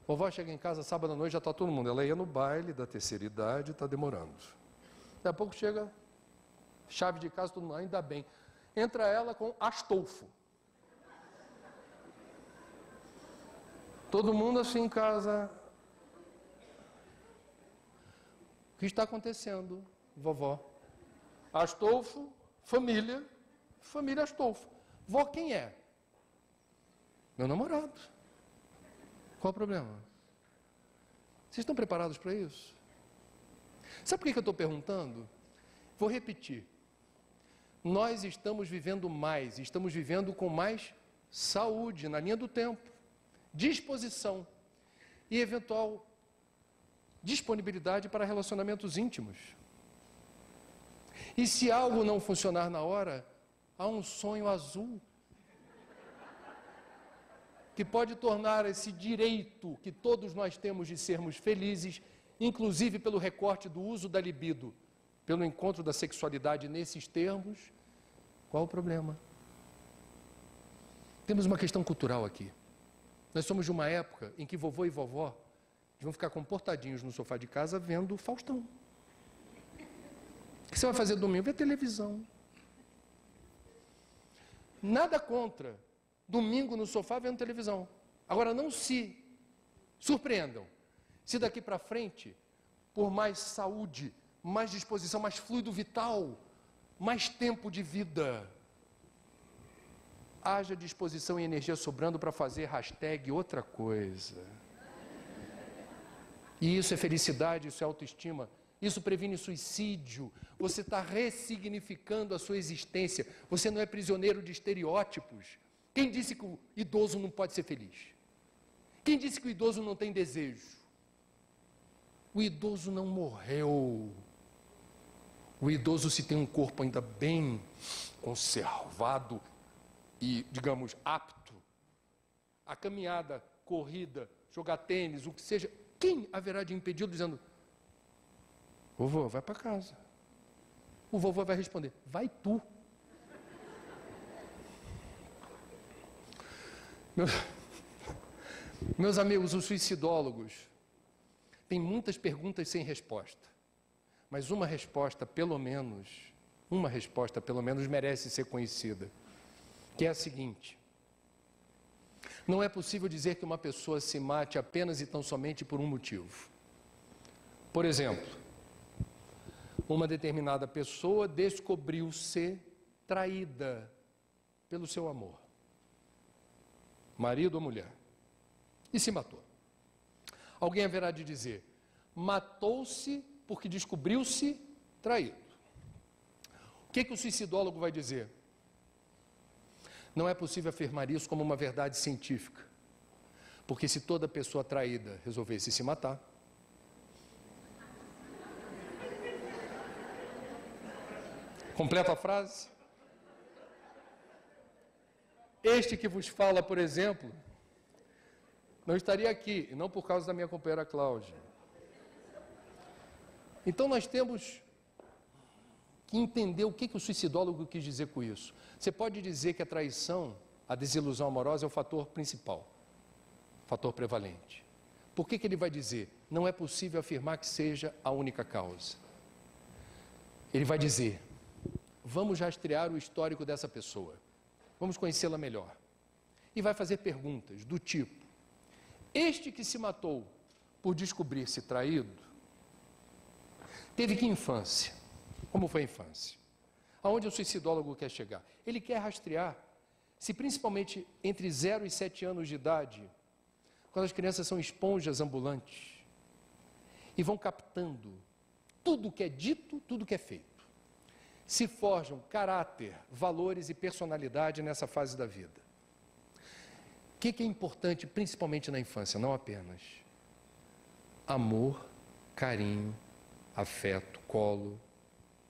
A vovó chega em casa sábado à noite, já está todo mundo. Ela ia no baile da terceira idade, está demorando. Daqui a pouco chega, chave de casa, todo mundo, ainda bem. Entra ela com Astolfo. Todo mundo assim em casa. O que está acontecendo, vovó? Astolfo, família Astolfo. Vó, quem é? Meu namorado. Qual o problema? Vocês estão preparados para isso? Sabe por que eu estou perguntando? Vou repetir. Nós estamos vivendo mais, estamos vivendo com mais saúde na linha do tempo, disposição e eventual disponibilidade para relacionamentos íntimos. E se algo não funcionar na hora, há um sonho azul que pode tornar esse direito que todos nós temos de sermos felizes, inclusive pelo recorte do uso da libido, pelo encontro da sexualidade nesses termos. Qual o problema? Temos uma questão cultural aqui. Nós somos de uma época em que vovô e vovó vão ficar comportadinhos no sofá de casa vendo Faustão. O que você vai fazer domingo? Ver televisão. Nada contra domingo no sofá vendo televisão. Agora não se surpreendam se daqui para frente, por mais saúde, mais disposição, mais fluido vital, mais tempo de vida, haja disposição e energia sobrando para fazer hashtag outra coisa. E isso é felicidade, isso é autoestima, isso previne suicídio. Você está ressignificando a sua existência. Você não é prisioneiro de estereótipos. Quem disse que o idoso não pode ser feliz? Quem disse que o idoso não tem desejo? O idoso não morreu. O idoso, se tem um corpo ainda bem conservado e, digamos, apto, a caminhada, corrida, jogar tênis, o que seja, quem haverá de impedi-lo dizendo, vovô, vai para casa? O vovô vai responder, vai tu. Meus amigos, os suicidólogos têm muitas perguntas sem resposta, mas uma resposta pelo menos merece ser conhecida, que é a seguinte: não é possível dizer que uma pessoa se mate apenas e tão somente por um motivo. Por exemplo, uma determinada pessoa descobriu-se traída pelo seu amor, marido ou mulher, e se matou. Alguém haverá de dizer, matou-se porque descobriu-se traído. O que o suicidólogo vai dizer? Não é possível afirmar isso como uma verdade científica, porque se toda pessoa traída resolvesse se matar, completa a frase. Este que vos fala, por exemplo, não estaria aqui, e não por causa da minha companheira Cláudia. Então nós temos que entender o que o suicidólogo quis dizer com isso. Você pode dizer que a traição, a desilusão amorosa é o fator principal, o fator prevalente. Por que ele vai dizer? Não é possível afirmar que seja a única causa. Ele vai dizer, vamos rastrear o histórico dessa pessoa, vamos conhecê-la melhor. E vai fazer perguntas do tipo, este que se matou por descobrir-se traído, teve que infância? Como foi a infância? Aonde o suicidólogo quer chegar? Ele quer rastrear se principalmente entre 0 e 7 anos de idade, quando as crianças são esponjas ambulantes e vão captando tudo que é dito, tudo que é feito, se forjam caráter, valores e personalidade nessa fase da vida. O que é importante principalmente na infância? Não apenas amor, carinho, afeto, colo,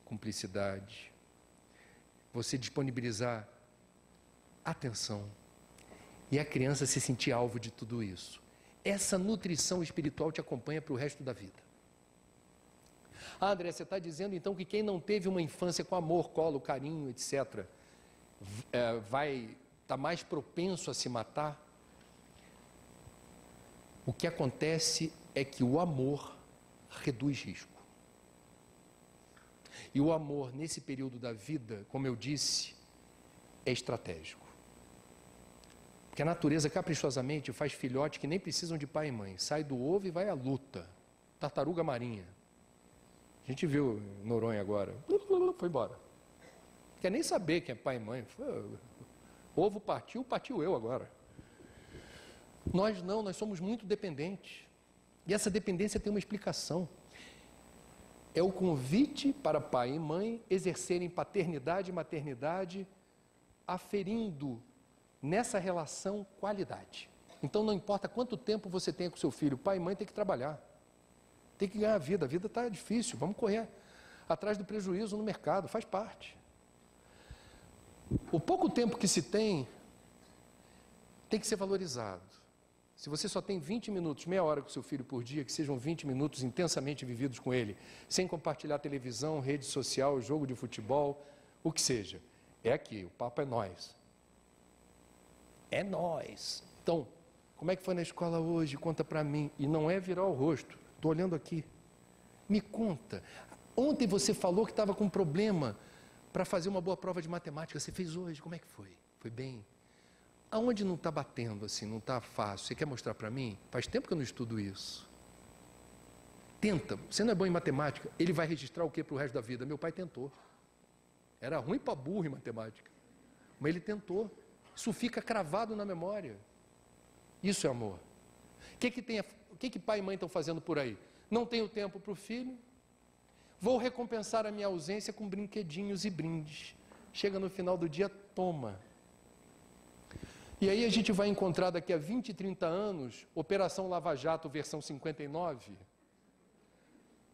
cumplicidade, você disponibilizar atenção e a criança se sentir alvo de tudo isso. Essa nutrição espiritual te acompanha para o resto da vida. Ah, André, você está dizendo então que quem não teve uma infância com amor, colo, carinho, etc., vai estar mais propenso a se matar? O que acontece é que o amor reduz risco. E o amor, nesse período da vida, como eu disse, é estratégico. Porque a natureza, caprichosamente, faz filhotes que nem precisam de pai e mãe. Sai do ovo e vai à luta. Tartaruga marinha. A gente viu em Noronha agora. Foi embora. Não quer nem saber quem é pai e mãe. Ovo partiu eu agora. Nós não, nós somos muito dependentes. E essa dependência tem uma explicação. É o convite para pai e mãe exercerem paternidade e maternidade, aferindo nessa relação qualidade. Então não importa quanto tempo você tem com seu filho, pai e mãe tem que trabalhar, tem que ganhar a vida está difícil, vamos correr atrás do prejuízo no mercado, faz parte. O pouco tempo que se tem que ser valorizado. Se você só tem 20 minutos, meia hora com seu filho por dia, que sejam 20 minutos intensamente vividos com ele, sem compartilhar televisão, rede social, jogo de futebol, o que seja. É aqui, o papo é nós. É nós. Então, como é que foi na escola hoje? Conta para mim. E não é virar o rosto. Estou olhando aqui. Me conta. Ontem você falou que estava com problema para fazer uma boa prova de matemática. Você fez hoje. Como é que foi? Foi bem? Aonde não está batendo assim, não está fácil? Você quer mostrar para mim? Faz tempo que eu não estudo isso. Tenta. Você não é bom em matemática. Ele vai registrar o que para o resto da vida? Meu pai tentou. Era ruim para burro em matemática. Mas ele tentou. Isso fica cravado na memória. Isso é amor. O que pai e mãe estão fazendo por aí? Não tenho tempo para o filho, vou recompensar a minha ausência com brinquedinhos e brindes. Chega no final do dia, toma. E aí a gente vai encontrar daqui a 20, 30 anos, Operação Lava Jato, versão 59,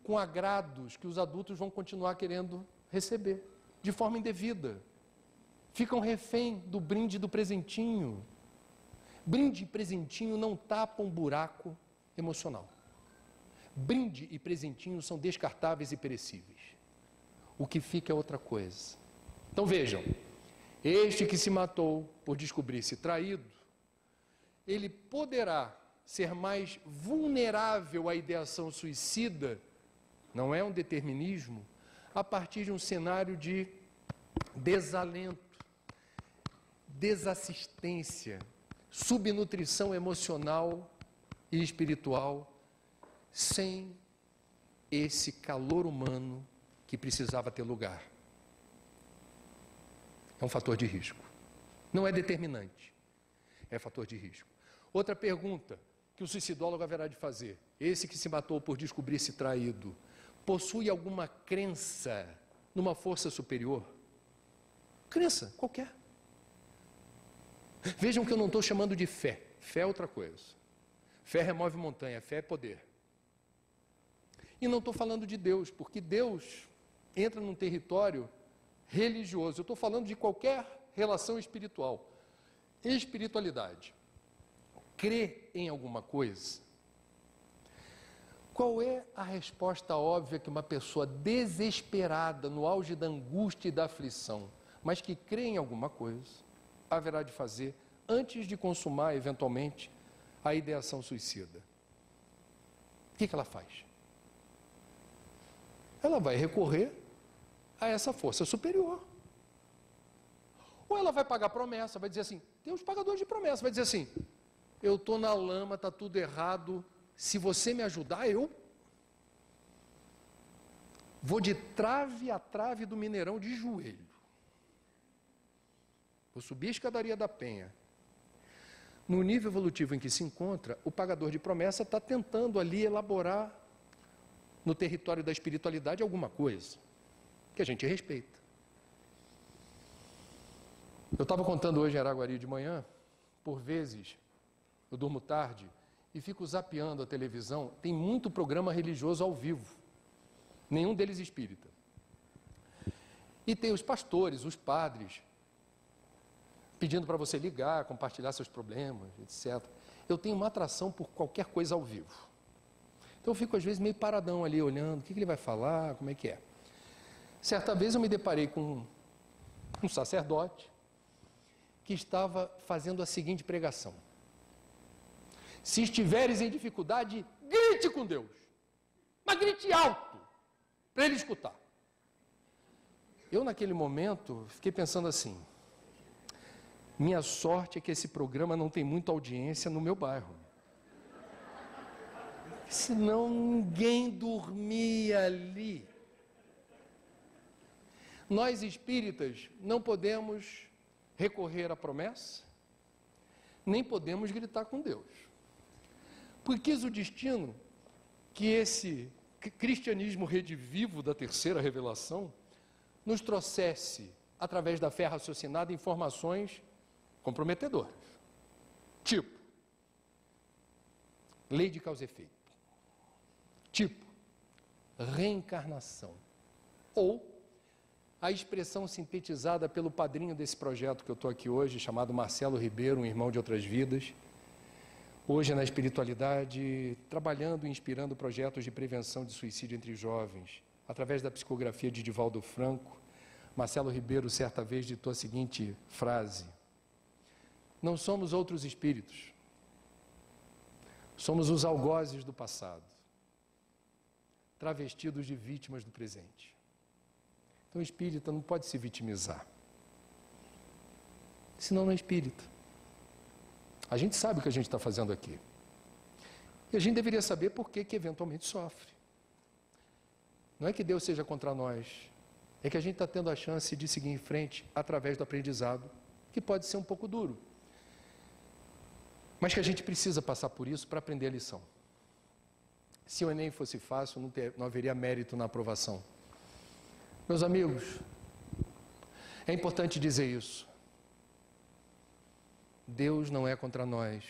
com agrados que os adultos vão continuar querendo receber, de forma indevida. Ficam refém do brinde e do presentinho. Brinde e presentinho não tapam buraco emocional. Brinde e presentinho são descartáveis e perecíveis. O que fica é outra coisa. Então vejam, este que se matou por descobrir-se traído, ele poderá ser mais vulnerável à ideação suicida, não é um determinismo, a partir de um cenário de desalento, desassistência, subnutrição emocional e espiritual, sem esse calor humano que precisava ter lugar. É um fator de risco. Não é determinante, é fator de risco. Outra pergunta que o suicidólogo haverá de fazer: esse que se matou por descobrir-se traído, possui alguma crença numa força superior? Crença, qualquer. Vejam que eu não estou chamando de fé. Fé é outra coisa. Fé remove montanha, fé é poder. E não estou falando de Deus, porque Deus entra num território religioso. Eu estou falando de qualquer relação espiritual. Espiritualidade. Crer em alguma coisa. Qual é a resposta óbvia que uma pessoa desesperada, no auge da angústia e da aflição, mas que crê em alguma coisa, haverá de fazer antes de consumar, eventualmente, a ideação suicida? que ela faz? Ela vai recorrer a essa força superior. Ou ela vai pagar promessa, vai dizer assim, tem os pagadores de promessa, vai dizer assim, eu estou na lama, está tudo errado, se você me ajudar, eu vou de trave a trave do Mineirão de joelho. Vou subir a escadaria da Penha. No nível evolutivo em que se encontra, o pagador de promessa está tentando ali elaborar no território da espiritualidade alguma coisa que a gente respeita. Eu estava contando hoje em Araguari de manhã, por vezes eu durmo tarde e fico zapeando a televisão, tem muito programa religioso ao vivo, nenhum deles espírita. E tem os pastores, os padres, pedindo para você ligar, compartilhar seus problemas, etc. Eu tenho uma atração por qualquer coisa ao vivo. Então eu fico às vezes meio paradão ali, olhando, o que ele vai falar, como é que é. Certa vez eu me deparei com um sacerdote que estava fazendo a seguinte pregação. Se estiveres em dificuldade, grite com Deus. Mas grite alto, para ele escutar. Eu naquele momento fiquei pensando assim, minha sorte é que esse programa não tem muita audiência no meu bairro. Senão ninguém dormia ali. Nós espíritas não podemos recorrer à promessa, nem podemos gritar com Deus. Porque quis o destino que esse cristianismo redivivo da terceira revelação nos trouxesse, através da fé raciocinada, informações comprometedoras. Tipo, lei de causa e efeito. Tipo, reencarnação. Ou a expressão sintetizada pelo padrinho desse projeto que eu estou aqui hoje, chamado Marcelo Ribeiro, um irmão de outras vidas, hoje na espiritualidade, trabalhando e inspirando projetos de prevenção de suicídio entre jovens, através da psicografia de Divaldo Franco. Marcelo Ribeiro certa vez ditou a seguinte frase: não somos outros espíritos, somos os algozes do passado, travestidos de vítimas do presente. Então o espírita não pode se vitimizar, senão não é espírita. A gente sabe o que a gente está fazendo aqui. E a gente deveria saber por que eventualmente sofre. Não é que Deus seja contra nós, é que a gente está tendo a chance de seguir em frente através do aprendizado, que pode ser um pouco duro. Mas que a gente precisa passar por isso para aprender a lição. Se o Enem fosse fácil, não haveria mérito na aprovação. Meus amigos, é importante dizer isso. Deus não é contra nós.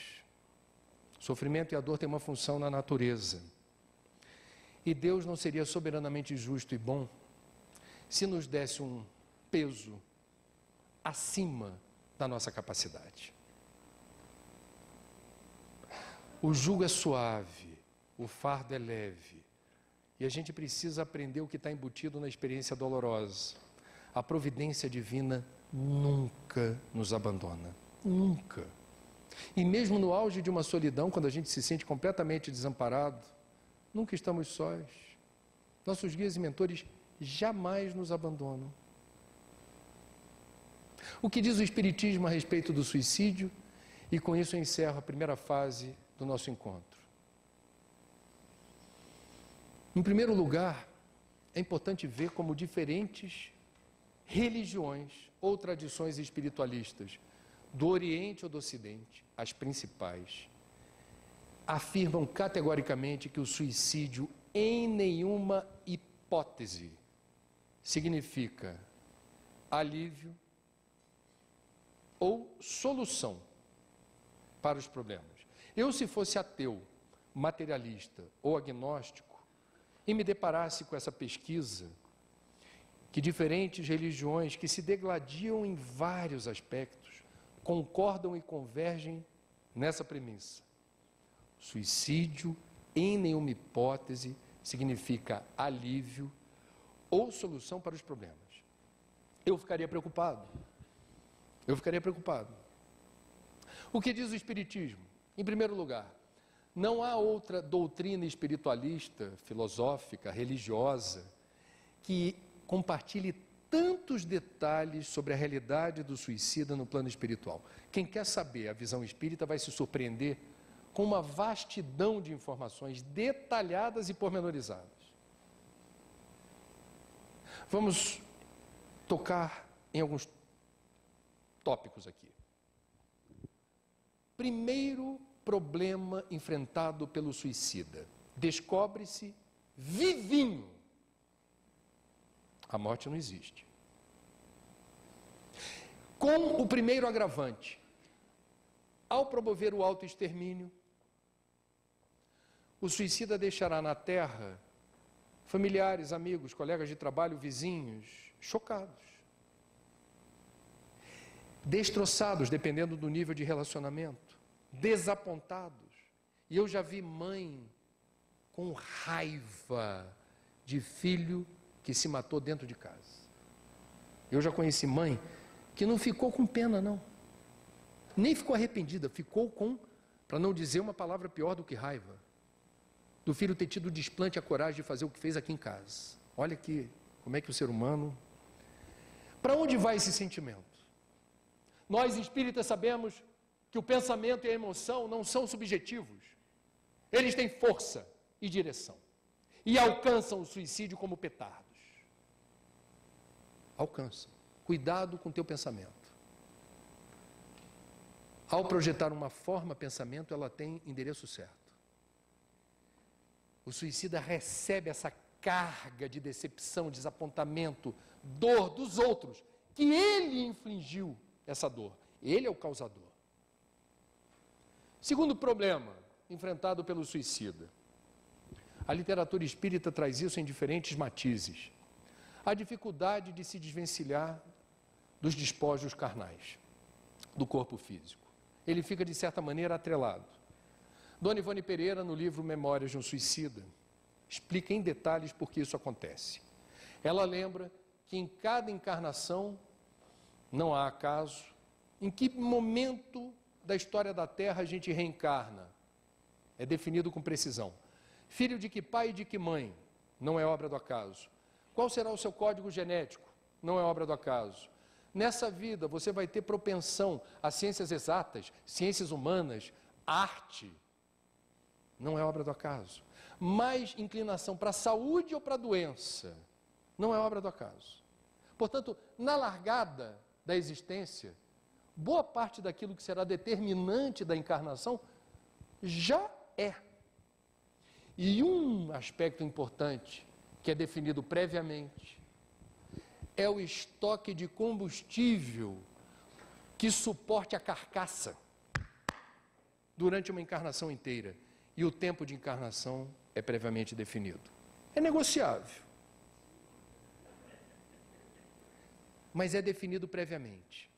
O sofrimento e a dor têm uma função na natureza. E Deus não seria soberanamente justo e bom se nos desse um peso acima da nossa capacidade. O jugo é suave, o fardo é leve. E a gente precisa aprender o que está embutido na experiência dolorosa. A providência divina nunca nos abandona. Nunca. E mesmo no auge de uma solidão, quando a gente se sente completamente desamparado, nunca estamos sós. Nossos guias e mentores jamais nos abandonam. O que diz o Espiritismo a respeito do suicídio? E com isso eu encerro a primeira fase do nosso encontro. Em primeiro lugar, é importante ver como diferentes religiões ou tradições espiritualistas, do Oriente ou do Ocidente, as principais, afirmam categoricamente que o suicídio, em nenhuma hipótese, significa alívio ou solução para os problemas. Eu, se fosse ateu, materialista ou agnóstico, e me deparasse com essa pesquisa, que diferentes religiões que se degladiam em vários aspectos, concordam e convergem nessa premissa. Suicídio, em nenhuma hipótese, significa alívio ou solução para os problemas. Eu ficaria preocupado. O que diz o Espiritismo? Em primeiro lugar, Não há outra doutrina espiritualista, filosófica, religiosa, que compartilhe tantos detalhes sobre a realidade do suicida no plano espiritual. Quem quer saber a visão espírita vai se surpreender com uma vastidão de informações detalhadas e pormenorizadas. Vamos tocar em alguns tópicos aqui. Primeiro problema enfrentado pelo suicida: descobre-se vivinho. A morte não existe. Com o primeiro agravante, ao promover o autoextermínio, o suicida deixará na terra familiares, amigos, colegas de trabalho, vizinhos, chocados, destroçados, dependendo do nível de relacionamento, desapontados. E eu já vi mãe com raiva de filho que se matou dentro de casa. Eu já conheci mãe que não ficou com pena, não. Nem ficou arrependida, ficou com, para não dizer uma palavra pior do que raiva, do filho ter tido o desplante, a coragem de fazer o que fez aqui em casa. Olha aqui, como é que o ser humano... Para onde vai esse sentimento? Nós espíritas sabemos que o pensamento e a emoção não são subjetivos. Eles têm força e direção. E alcançam o suicídio como petardos. Alcançam. Cuidado com o teu pensamento. Ao projetar uma forma, pensamento, ela tem endereço certo. O suicida recebe essa carga de decepção, desapontamento, dor dos outros, que ele infligiu essa dor. Ele é o causador. Segundo problema enfrentado pelo suicida. A literatura espírita traz isso em diferentes matizes. A dificuldade de se desvencilhar dos despojos carnais, do corpo físico. Ele fica, de certa maneira, atrelado. Dona Ivone Pereira, no livro Memórias de um Suicida, explica em detalhes por que isso acontece. Ela lembra que em cada encarnação, não há acaso, em que momento da história da Terra a gente reencarna. É definido com precisão. Filho de que pai e de que mãe? Não é obra do acaso. Qual será o seu código genético? Não é obra do acaso. Nessa vida você vai ter propensão a ciências exatas, ciências humanas, arte. Não é obra do acaso. Mais inclinação para a saúde ou para a doença? Não é obra do acaso. Portanto, na largada da existência, boa parte daquilo que será determinante da encarnação já é. E um aspecto importante, que é definido previamente, é o estoque de combustível que suporte a carcaça durante uma encarnação inteira. E o tempo de encarnação é previamente definido. É negociável. Mas é definido previamente.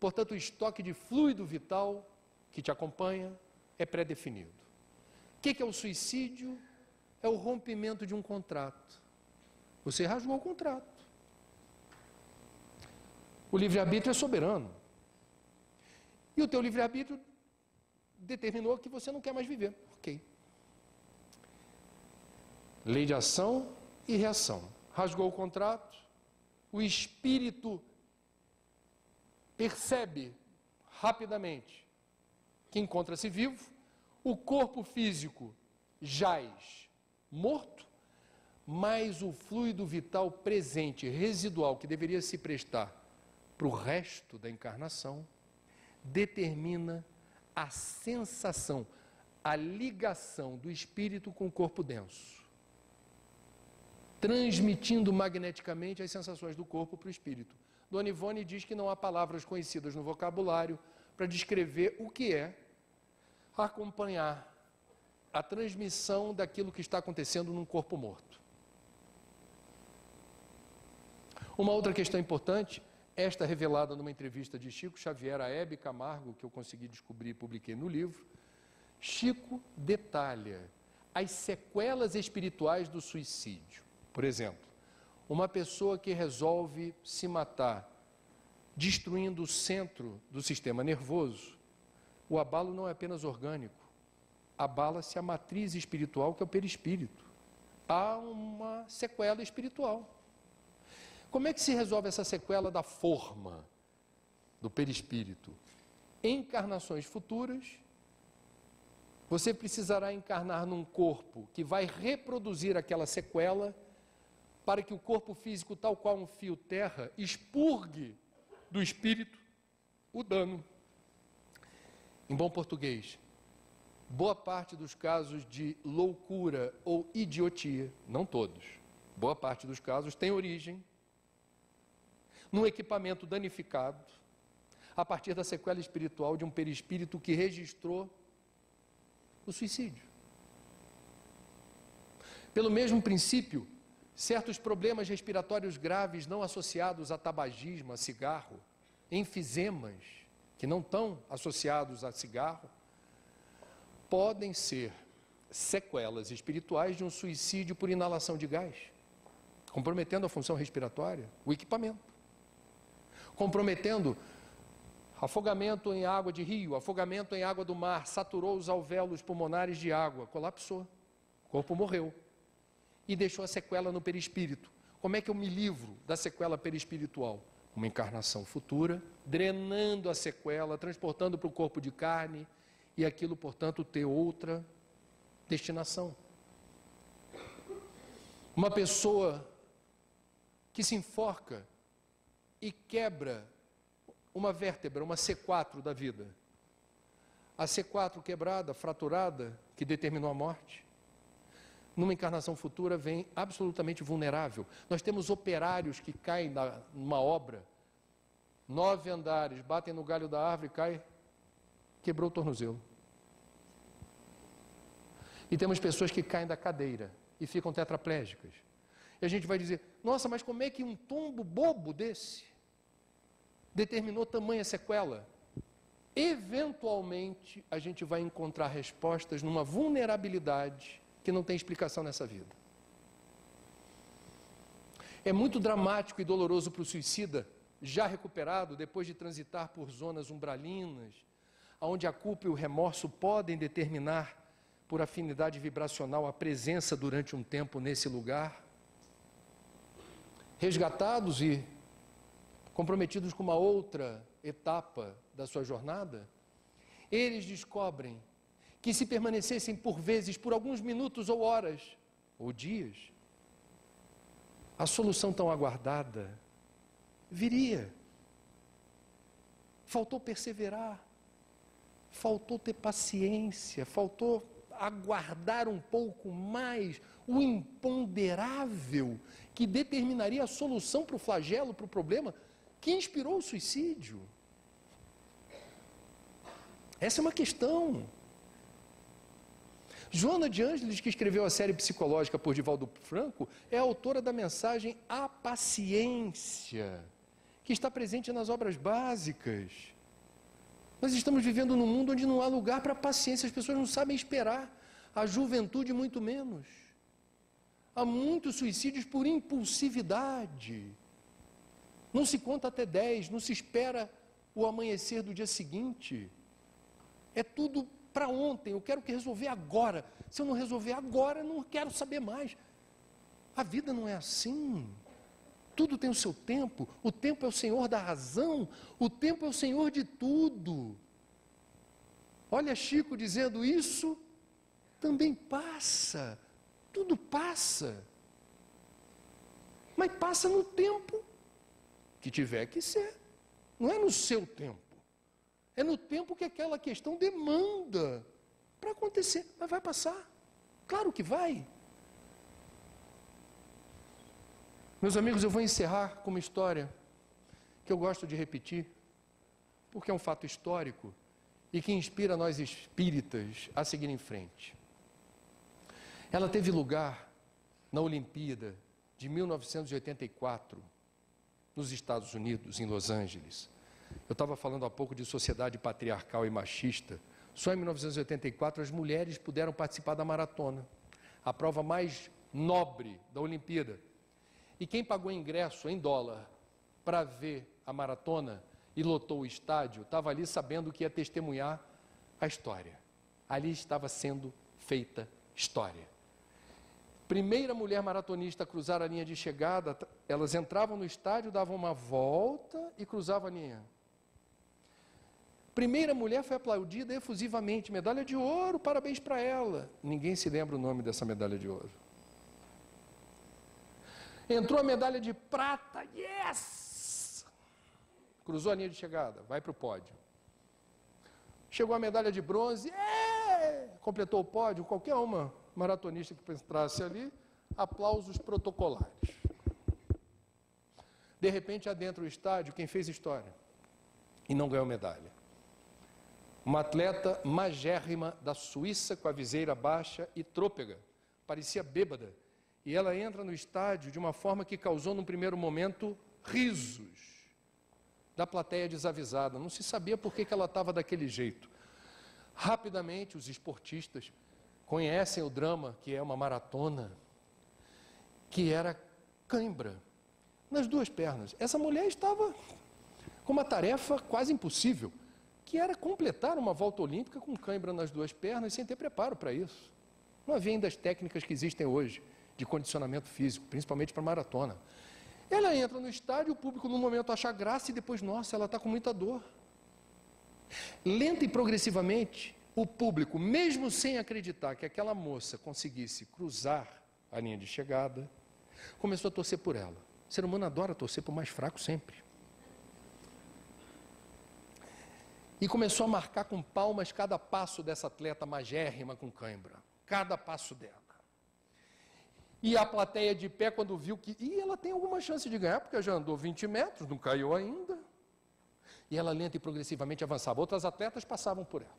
Portanto, o estoque de fluido vital que te acompanha é pré-definido. O que é o suicídio? É o rompimento de um contrato. Você rasgou o contrato. O livre-arbítrio é soberano. E o teu livre-arbítrio determinou que você não quer mais viver. Ok. Lei de ação e reação. Rasgou o contrato, o espírito percebe rapidamente que encontra-se vivo, o corpo físico jaz morto, mas o fluido vital presente, residual, que deveria se prestar para o resto da encarnação, determina a sensação, a ligação do espírito com o corpo denso, transmitindo magneticamente as sensações do corpo para o espírito. Dona Ivone diz que não há palavras conhecidas no vocabulário para descrever o que é acompanhar a transmissão daquilo que está acontecendo num corpo morto. Uma outra questão importante, esta revelada numa entrevista de Chico Xavier a Hebe Camargo, que eu consegui descobrir e publiquei no livro. Chico detalha as sequelas espirituais do suicídio. Por exemplo, uma pessoa que resolve se matar, destruindo o centro do sistema nervoso, o abalo não é apenas orgânico, abala-se a matriz espiritual, que é o perispírito. Há uma sequela espiritual. Como é que se resolve essa sequela da forma do perispírito? Em encarnações futuras, você precisará encarnar num corpo que vai reproduzir aquela sequela, para que o corpo físico, tal qual um fio terra, expurgue do espírito o dano. Em bom português, boa parte dos casos de loucura ou idiotia, não todos, boa parte dos casos tem origem num equipamento danificado, a partir da sequela espiritual de um perispírito que registrou o suicídio. Pelo mesmo princípio, certos problemas respiratórios graves não associados a tabagismo, a cigarro, enfisemas que não estão associados a cigarro, podem ser sequelas espirituais de um suicídio por inalação de gás, comprometendo a função respiratória, o equipamento, comprometendo afogamento em água de rio, afogamento em água do mar, saturou os alvéolos pulmonares de água, colapsou, o corpo morreu e deixou a sequela no perispírito. Como é que eu me livro da sequela perispiritual? Uma encarnação futura, drenando a sequela, transportando para o corpo de carne e aquilo, portanto, ter outra destinação. Uma pessoa que se enforca e quebra uma vértebra, uma C4 da vida. A C4 quebrada, fraturada, que determinou a morte, numa encarnação futura vem absolutamente vulnerável. Nós temos operários que caem numa obra, 9 andares, batem no galho da árvore, cai, quebrou o tornozelo. E temos pessoas que caem da cadeira e ficam tetraplégicas. E a gente vai dizer, nossa, mas como é que um tombo bobo desse determinou tamanha sequela? Eventualmente, a gente vai encontrar respostas numa vulnerabilidade que não tem explicação nessa vida. É muito dramático e doloroso para o suicida, já recuperado, depois de transitar por zonas umbralinas, onde a culpa e o remorso podem determinar, por afinidade vibracional, a presença durante um tempo nesse lugar, resgatados e comprometidos com uma outra etapa da sua jornada, eles descobrem que se permanecessem por vezes, por alguns minutos ou horas, ou dias, a solução tão aguardada viria. Faltou perseverar, faltou ter paciência, faltou aguardar um pouco mais o imponderável que determinaria a solução para o flagelo, para o problema que inspirou o suicídio. Essa é uma questão. Joana de Ângeles, que escreveu a série psicológica por Divaldo Franco, é a autora da mensagem A Paciência, que está presente nas obras básicas. Nós estamos vivendo num mundo onde não há lugar para paciência, as pessoas não sabem esperar, a juventude muito menos. Há muitos suicídios por impulsividade. Não se conta até 10, não se espera o amanhecer do dia seguinte. É tudo para ontem, eu quero que resolver agora. Se eu não resolver agora, eu não quero saber mais. A vida não é assim. Tudo tem o seu tempo. O tempo é o Senhor da razão. O tempo é o Senhor de tudo. Olha Chico dizendo isso, também passa. Tudo passa. Mas passa no tempo que tiver que ser. Não é no seu tempo. É no tempo que aquela questão demanda para acontecer. Mas vai passar. Claro que vai. Meus amigos, eu vou encerrar com uma história que eu gosto de repetir, porque é um fato histórico e que inspira nós espíritas a seguir em frente. Ela teve lugar na Olimpíada de 1984, nos Estados Unidos, em Los Angeles. Eu estava falando há pouco de sociedade patriarcal e machista. Só em 1984 as mulheres puderam participar da maratona, a prova mais nobre da Olimpíada. E quem pagou ingresso em dólar para ver a maratona e lotou o estádio, estava ali sabendo que ia testemunhar a história. Ali estava sendo feita história. Primeira mulher maratonista a cruzar a linha de chegada, elas entravam no estádio, davam uma volta e cruzavam a linha. Primeira mulher foi aplaudida efusivamente, medalha de ouro, parabéns para ela. Ninguém se lembra o nome dessa medalha de ouro. Entrou a medalha de prata, yes! Cruzou a linha de chegada, vai para o pódio. Chegou a medalha de bronze, completou o pódio, qualquer uma maratonista que entrasse ali, aplausos protocolares. De repente, adentra o estádio, quem fez história e não ganhou medalha. Uma atleta magérrima da Suíça, com a viseira baixa e trôpega, parecia bêbada. E ela entra no estádio de uma forma que causou, num primeiro momento, risos da plateia desavisada. Não se sabia por que ela estava daquele jeito. Rapidamente, os esportistas conhecem o drama, que é uma maratona, que era cãibra nas duas pernas. Essa mulher estava com uma tarefa quase impossível, que era completar uma volta olímpica com cãibra nas duas pernas, sem ter preparo para isso. Não havia ainda as técnicas que existem hoje, de condicionamento físico, principalmente para maratona. Ela entra no estádio, o público num momento acha graça e depois, nossa, ela está com muita dor. Lenta e progressivamente, o público, mesmo sem acreditar que aquela moça conseguisse cruzar a linha de chegada, começou a torcer por ela. O ser humano adora torcer por mais fraco sempre. E começou a marcar com palmas cada passo dessa atleta magérrima com cãibra. Cada passo dela. E a plateia de pé, quando viu que ela tem alguma chance de ganhar, porque já andou 20 metros, não caiu ainda. E ela lenta e progressivamente avançava. Outras atletas passavam por ela.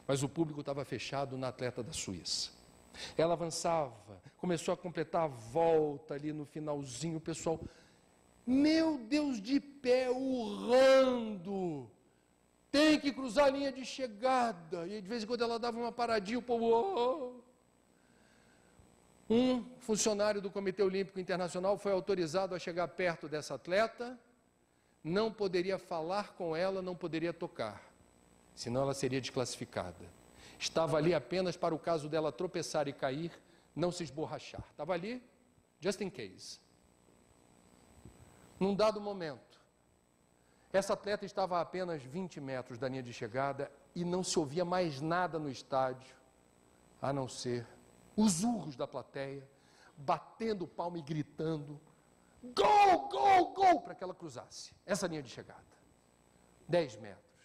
Mas o público estava fechado na atleta da Suíça. Ela avançava, começou a completar a volta ali no finalzinho, o pessoal, meu Deus, de pé, urrando, tem que cruzar a linha de chegada. E de vez em quando ela dava uma paradinha, o povo, oh. Um funcionário do Comitê Olímpico Internacional foi autorizado a chegar perto dessa atleta, não poderia falar com ela, não poderia tocar, senão ela seria desclassificada. Estava ali apenas para o caso dela tropeçar e cair, não se esborrachar. Estava ali, just in case. Num dado momento, essa atleta estava a apenas 20 metros da linha de chegada e não se ouvia mais nada no estádio, a não ser os urros da plateia, batendo palma e gritando, gol, gol, gol, para que ela cruzasse essa linha de chegada. 10 metros,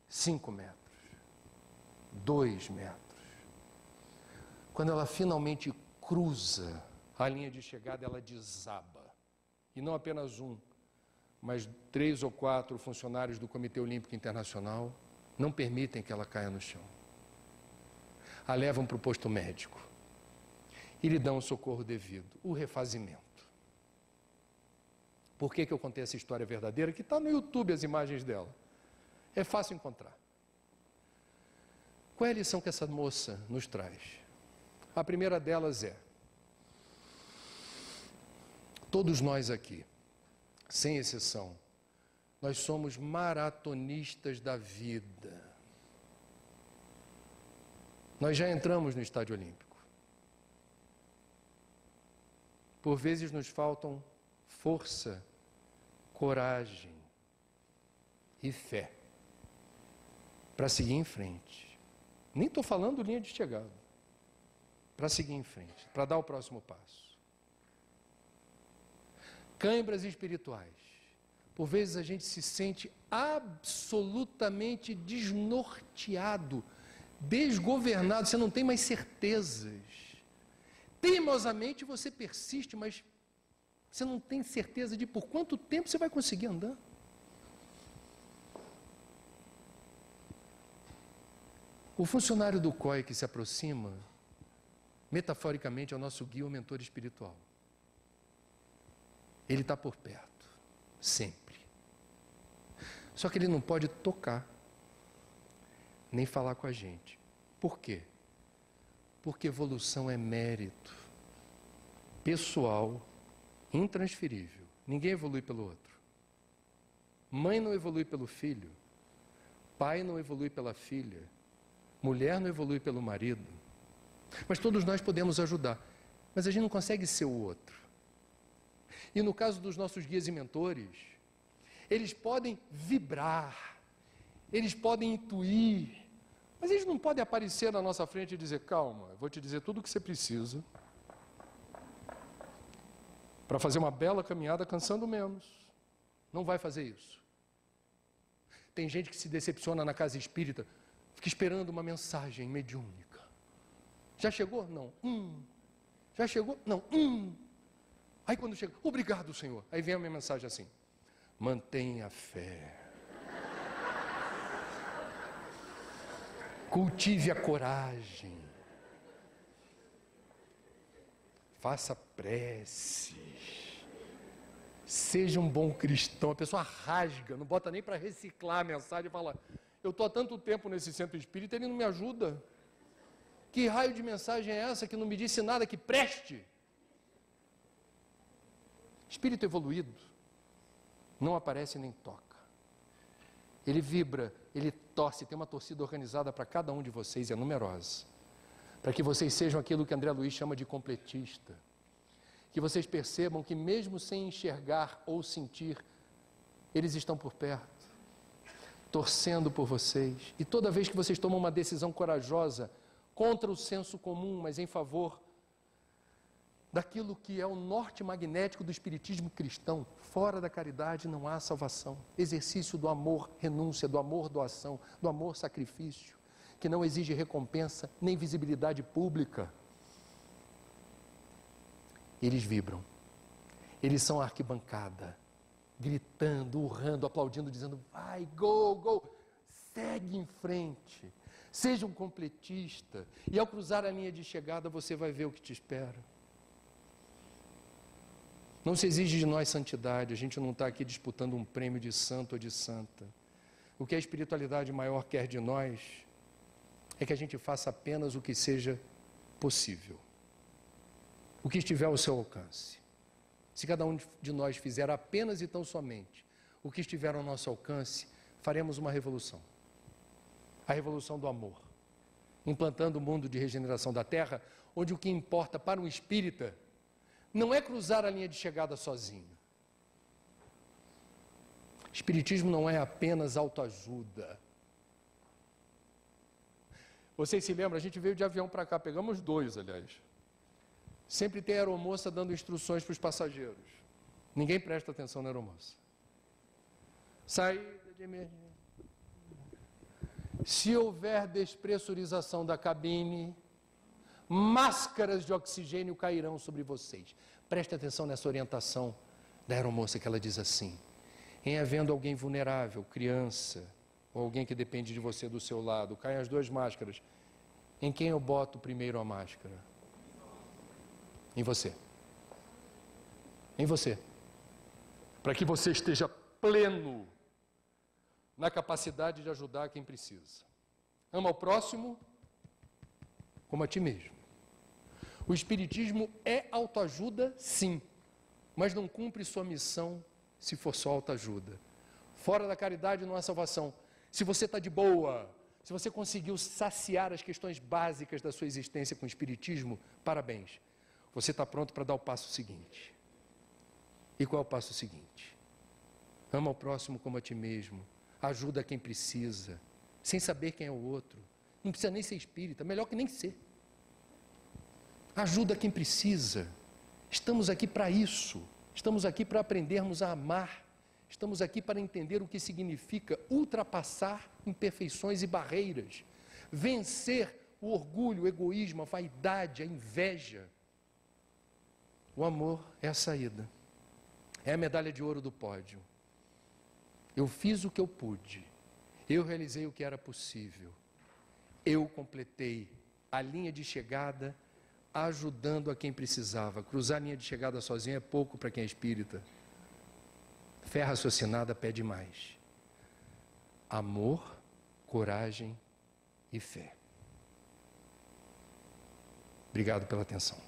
5 metros, 2 metros. Quando ela finalmente cruza a linha de chegada, ela desaba. E não apenas um, mas 3 ou 4 funcionários do Comitê Olímpico Internacional não permitem que ela caia no chão. A levam para o posto médico e lhe dão o socorro devido, o refazimento. Por que eu contei essa história verdadeira? Que está no YouTube as imagens dela. É fácil encontrar. Qual é a lição que essa moça nos traz? A primeira delas é: todos nós aqui, sem exceção, nós somos maratonistas da vida. Nós já entramos no estádio olímpico. Por vezes nos faltam força, coragem e fé para seguir em frente. Nem estou falando linha de chegada. Para seguir em frente, para dar o próximo passo. Cãibras espirituais. Por vezes a gente se sente absolutamente desnorteado, desgovernado, você não tem mais certezas. Teimosamente você persiste, mas você não tem certeza de por quanto tempo você vai conseguir andar. O funcionário do COI que se aproxima, metaforicamente, é o nosso guia ou mentor espiritual. Ele está por perto, sempre. Só que ele não pode tocar, nem falar com a gente. Por quê? Porque evolução é mérito pessoal, intransferível. Ninguém evolui pelo outro. Mãe não evolui pelo filho, pai não evolui pela filha, Mulher não evolui pelo marido. Mas todos nós podemos ajudar. Mas a gente não consegue ser o outro. E no caso dos nossos guias e mentores, eles podem vibrar, eles podem intuir, mas eles não podem aparecer na nossa frente e dizer: calma, eu vou te dizer tudo o que você precisa para fazer uma bela caminhada cansando menos. Não vai fazer isso. Tem gente que se decepciona na casa espírita, fica esperando uma mensagem mediúnica. Já chegou? Não. Já chegou? Não. Aí quando chega, obrigado, Senhor. Aí vem a minha mensagem assim: mantenha a fé. Cultive a coragem. Faça preces. Seja um bom cristão. A pessoa rasga, não bota nem para reciclar a mensagem e fala: eu estou há tanto tempo nesse centro espírita, ele não me ajuda. Que raio de mensagem é essa que não me disse nada que preste? Espírito evoluído não aparece nem toca. Ele vibra, ele torce, tem uma torcida organizada para cada um de vocês, é numerosa. Para que vocês sejam aquilo que André Luiz chama de completista. Que vocês percebam que mesmo sem enxergar ou sentir, eles estão por perto, torcendo por vocês. E toda vez que vocês tomam uma decisão corajosa, contra o senso comum, mas em favor daquilo que é o norte magnético do espiritismo cristão, fora da caridade não há salvação. Exercício do amor, renúncia, do amor, doação, do amor, sacrifício, que não exige recompensa nem visibilidade pública. Eles vibram, eles são a arquibancada, gritando, urrando, aplaudindo, dizendo: vai, go, go, segue em frente. Seja um completista, e ao cruzar a linha de chegada você vai ver o que te espera. Não se exige de nós santidade, a gente não está aqui disputando um prêmio de santo ou de santa. O que a espiritualidade maior quer de nós é que a gente faça apenas o que seja possível, o que estiver ao seu alcance. Se cada um de nós fizer apenas e tão somente o que estiver ao nosso alcance, faremos uma revolução. A revolução do amor, implantando o mundo de regeneração da Terra, onde o que importa para um espírita não é cruzar a linha de chegada sozinho. Espiritismo não é apenas autoajuda. Vocês se lembram, a gente veio de avião para cá, pegamos 2, aliás. Sempre tem a aeromoça dando instruções para os passageiros. Ninguém presta atenção na aeromoça. Saída de emergência. Se houver despressurização da cabine, máscaras de oxigênio cairão sobre vocês. Preste atenção nessa orientação da aeromoça, que ela diz assim: em havendo alguém vulnerável, criança, ou alguém que depende de você do seu lado, caem as 2 máscaras. Em quem eu boto primeiro a máscara? Em você. Em você. Para que você esteja pleno na capacidade de ajudar quem precisa. Ama o próximo como a ti mesmo. O espiritismo é autoajuda, sim, mas não cumpre sua missão se for só autoajuda. Fora da caridade não há salvação. Se você está de boa, se você conseguiu saciar as questões básicas da sua existência com o espiritismo, parabéns. Você está pronto para dar o passo seguinte. E qual é o passo seguinte? Ama o próximo como a ti mesmo. Ajuda quem precisa, sem saber quem é o outro. Não precisa nem ser espírita, melhor que nem ser. Ajuda quem precisa. Estamos aqui para isso. Estamos aqui para aprendermos a amar. Estamos aqui para entender o que significa ultrapassar imperfeições e barreiras. Vencer o orgulho, o egoísmo, a vaidade, a inveja. O amor é a saída. É a medalha de ouro do pódio. Eu fiz o que eu pude, eu realizei o que era possível, eu completei a linha de chegada ajudando a quem precisava. Cruzar a linha de chegada sozinho é pouco para quem é espírita. Fé raciocinada pede mais. Amor, coragem e fé. Obrigado pela atenção.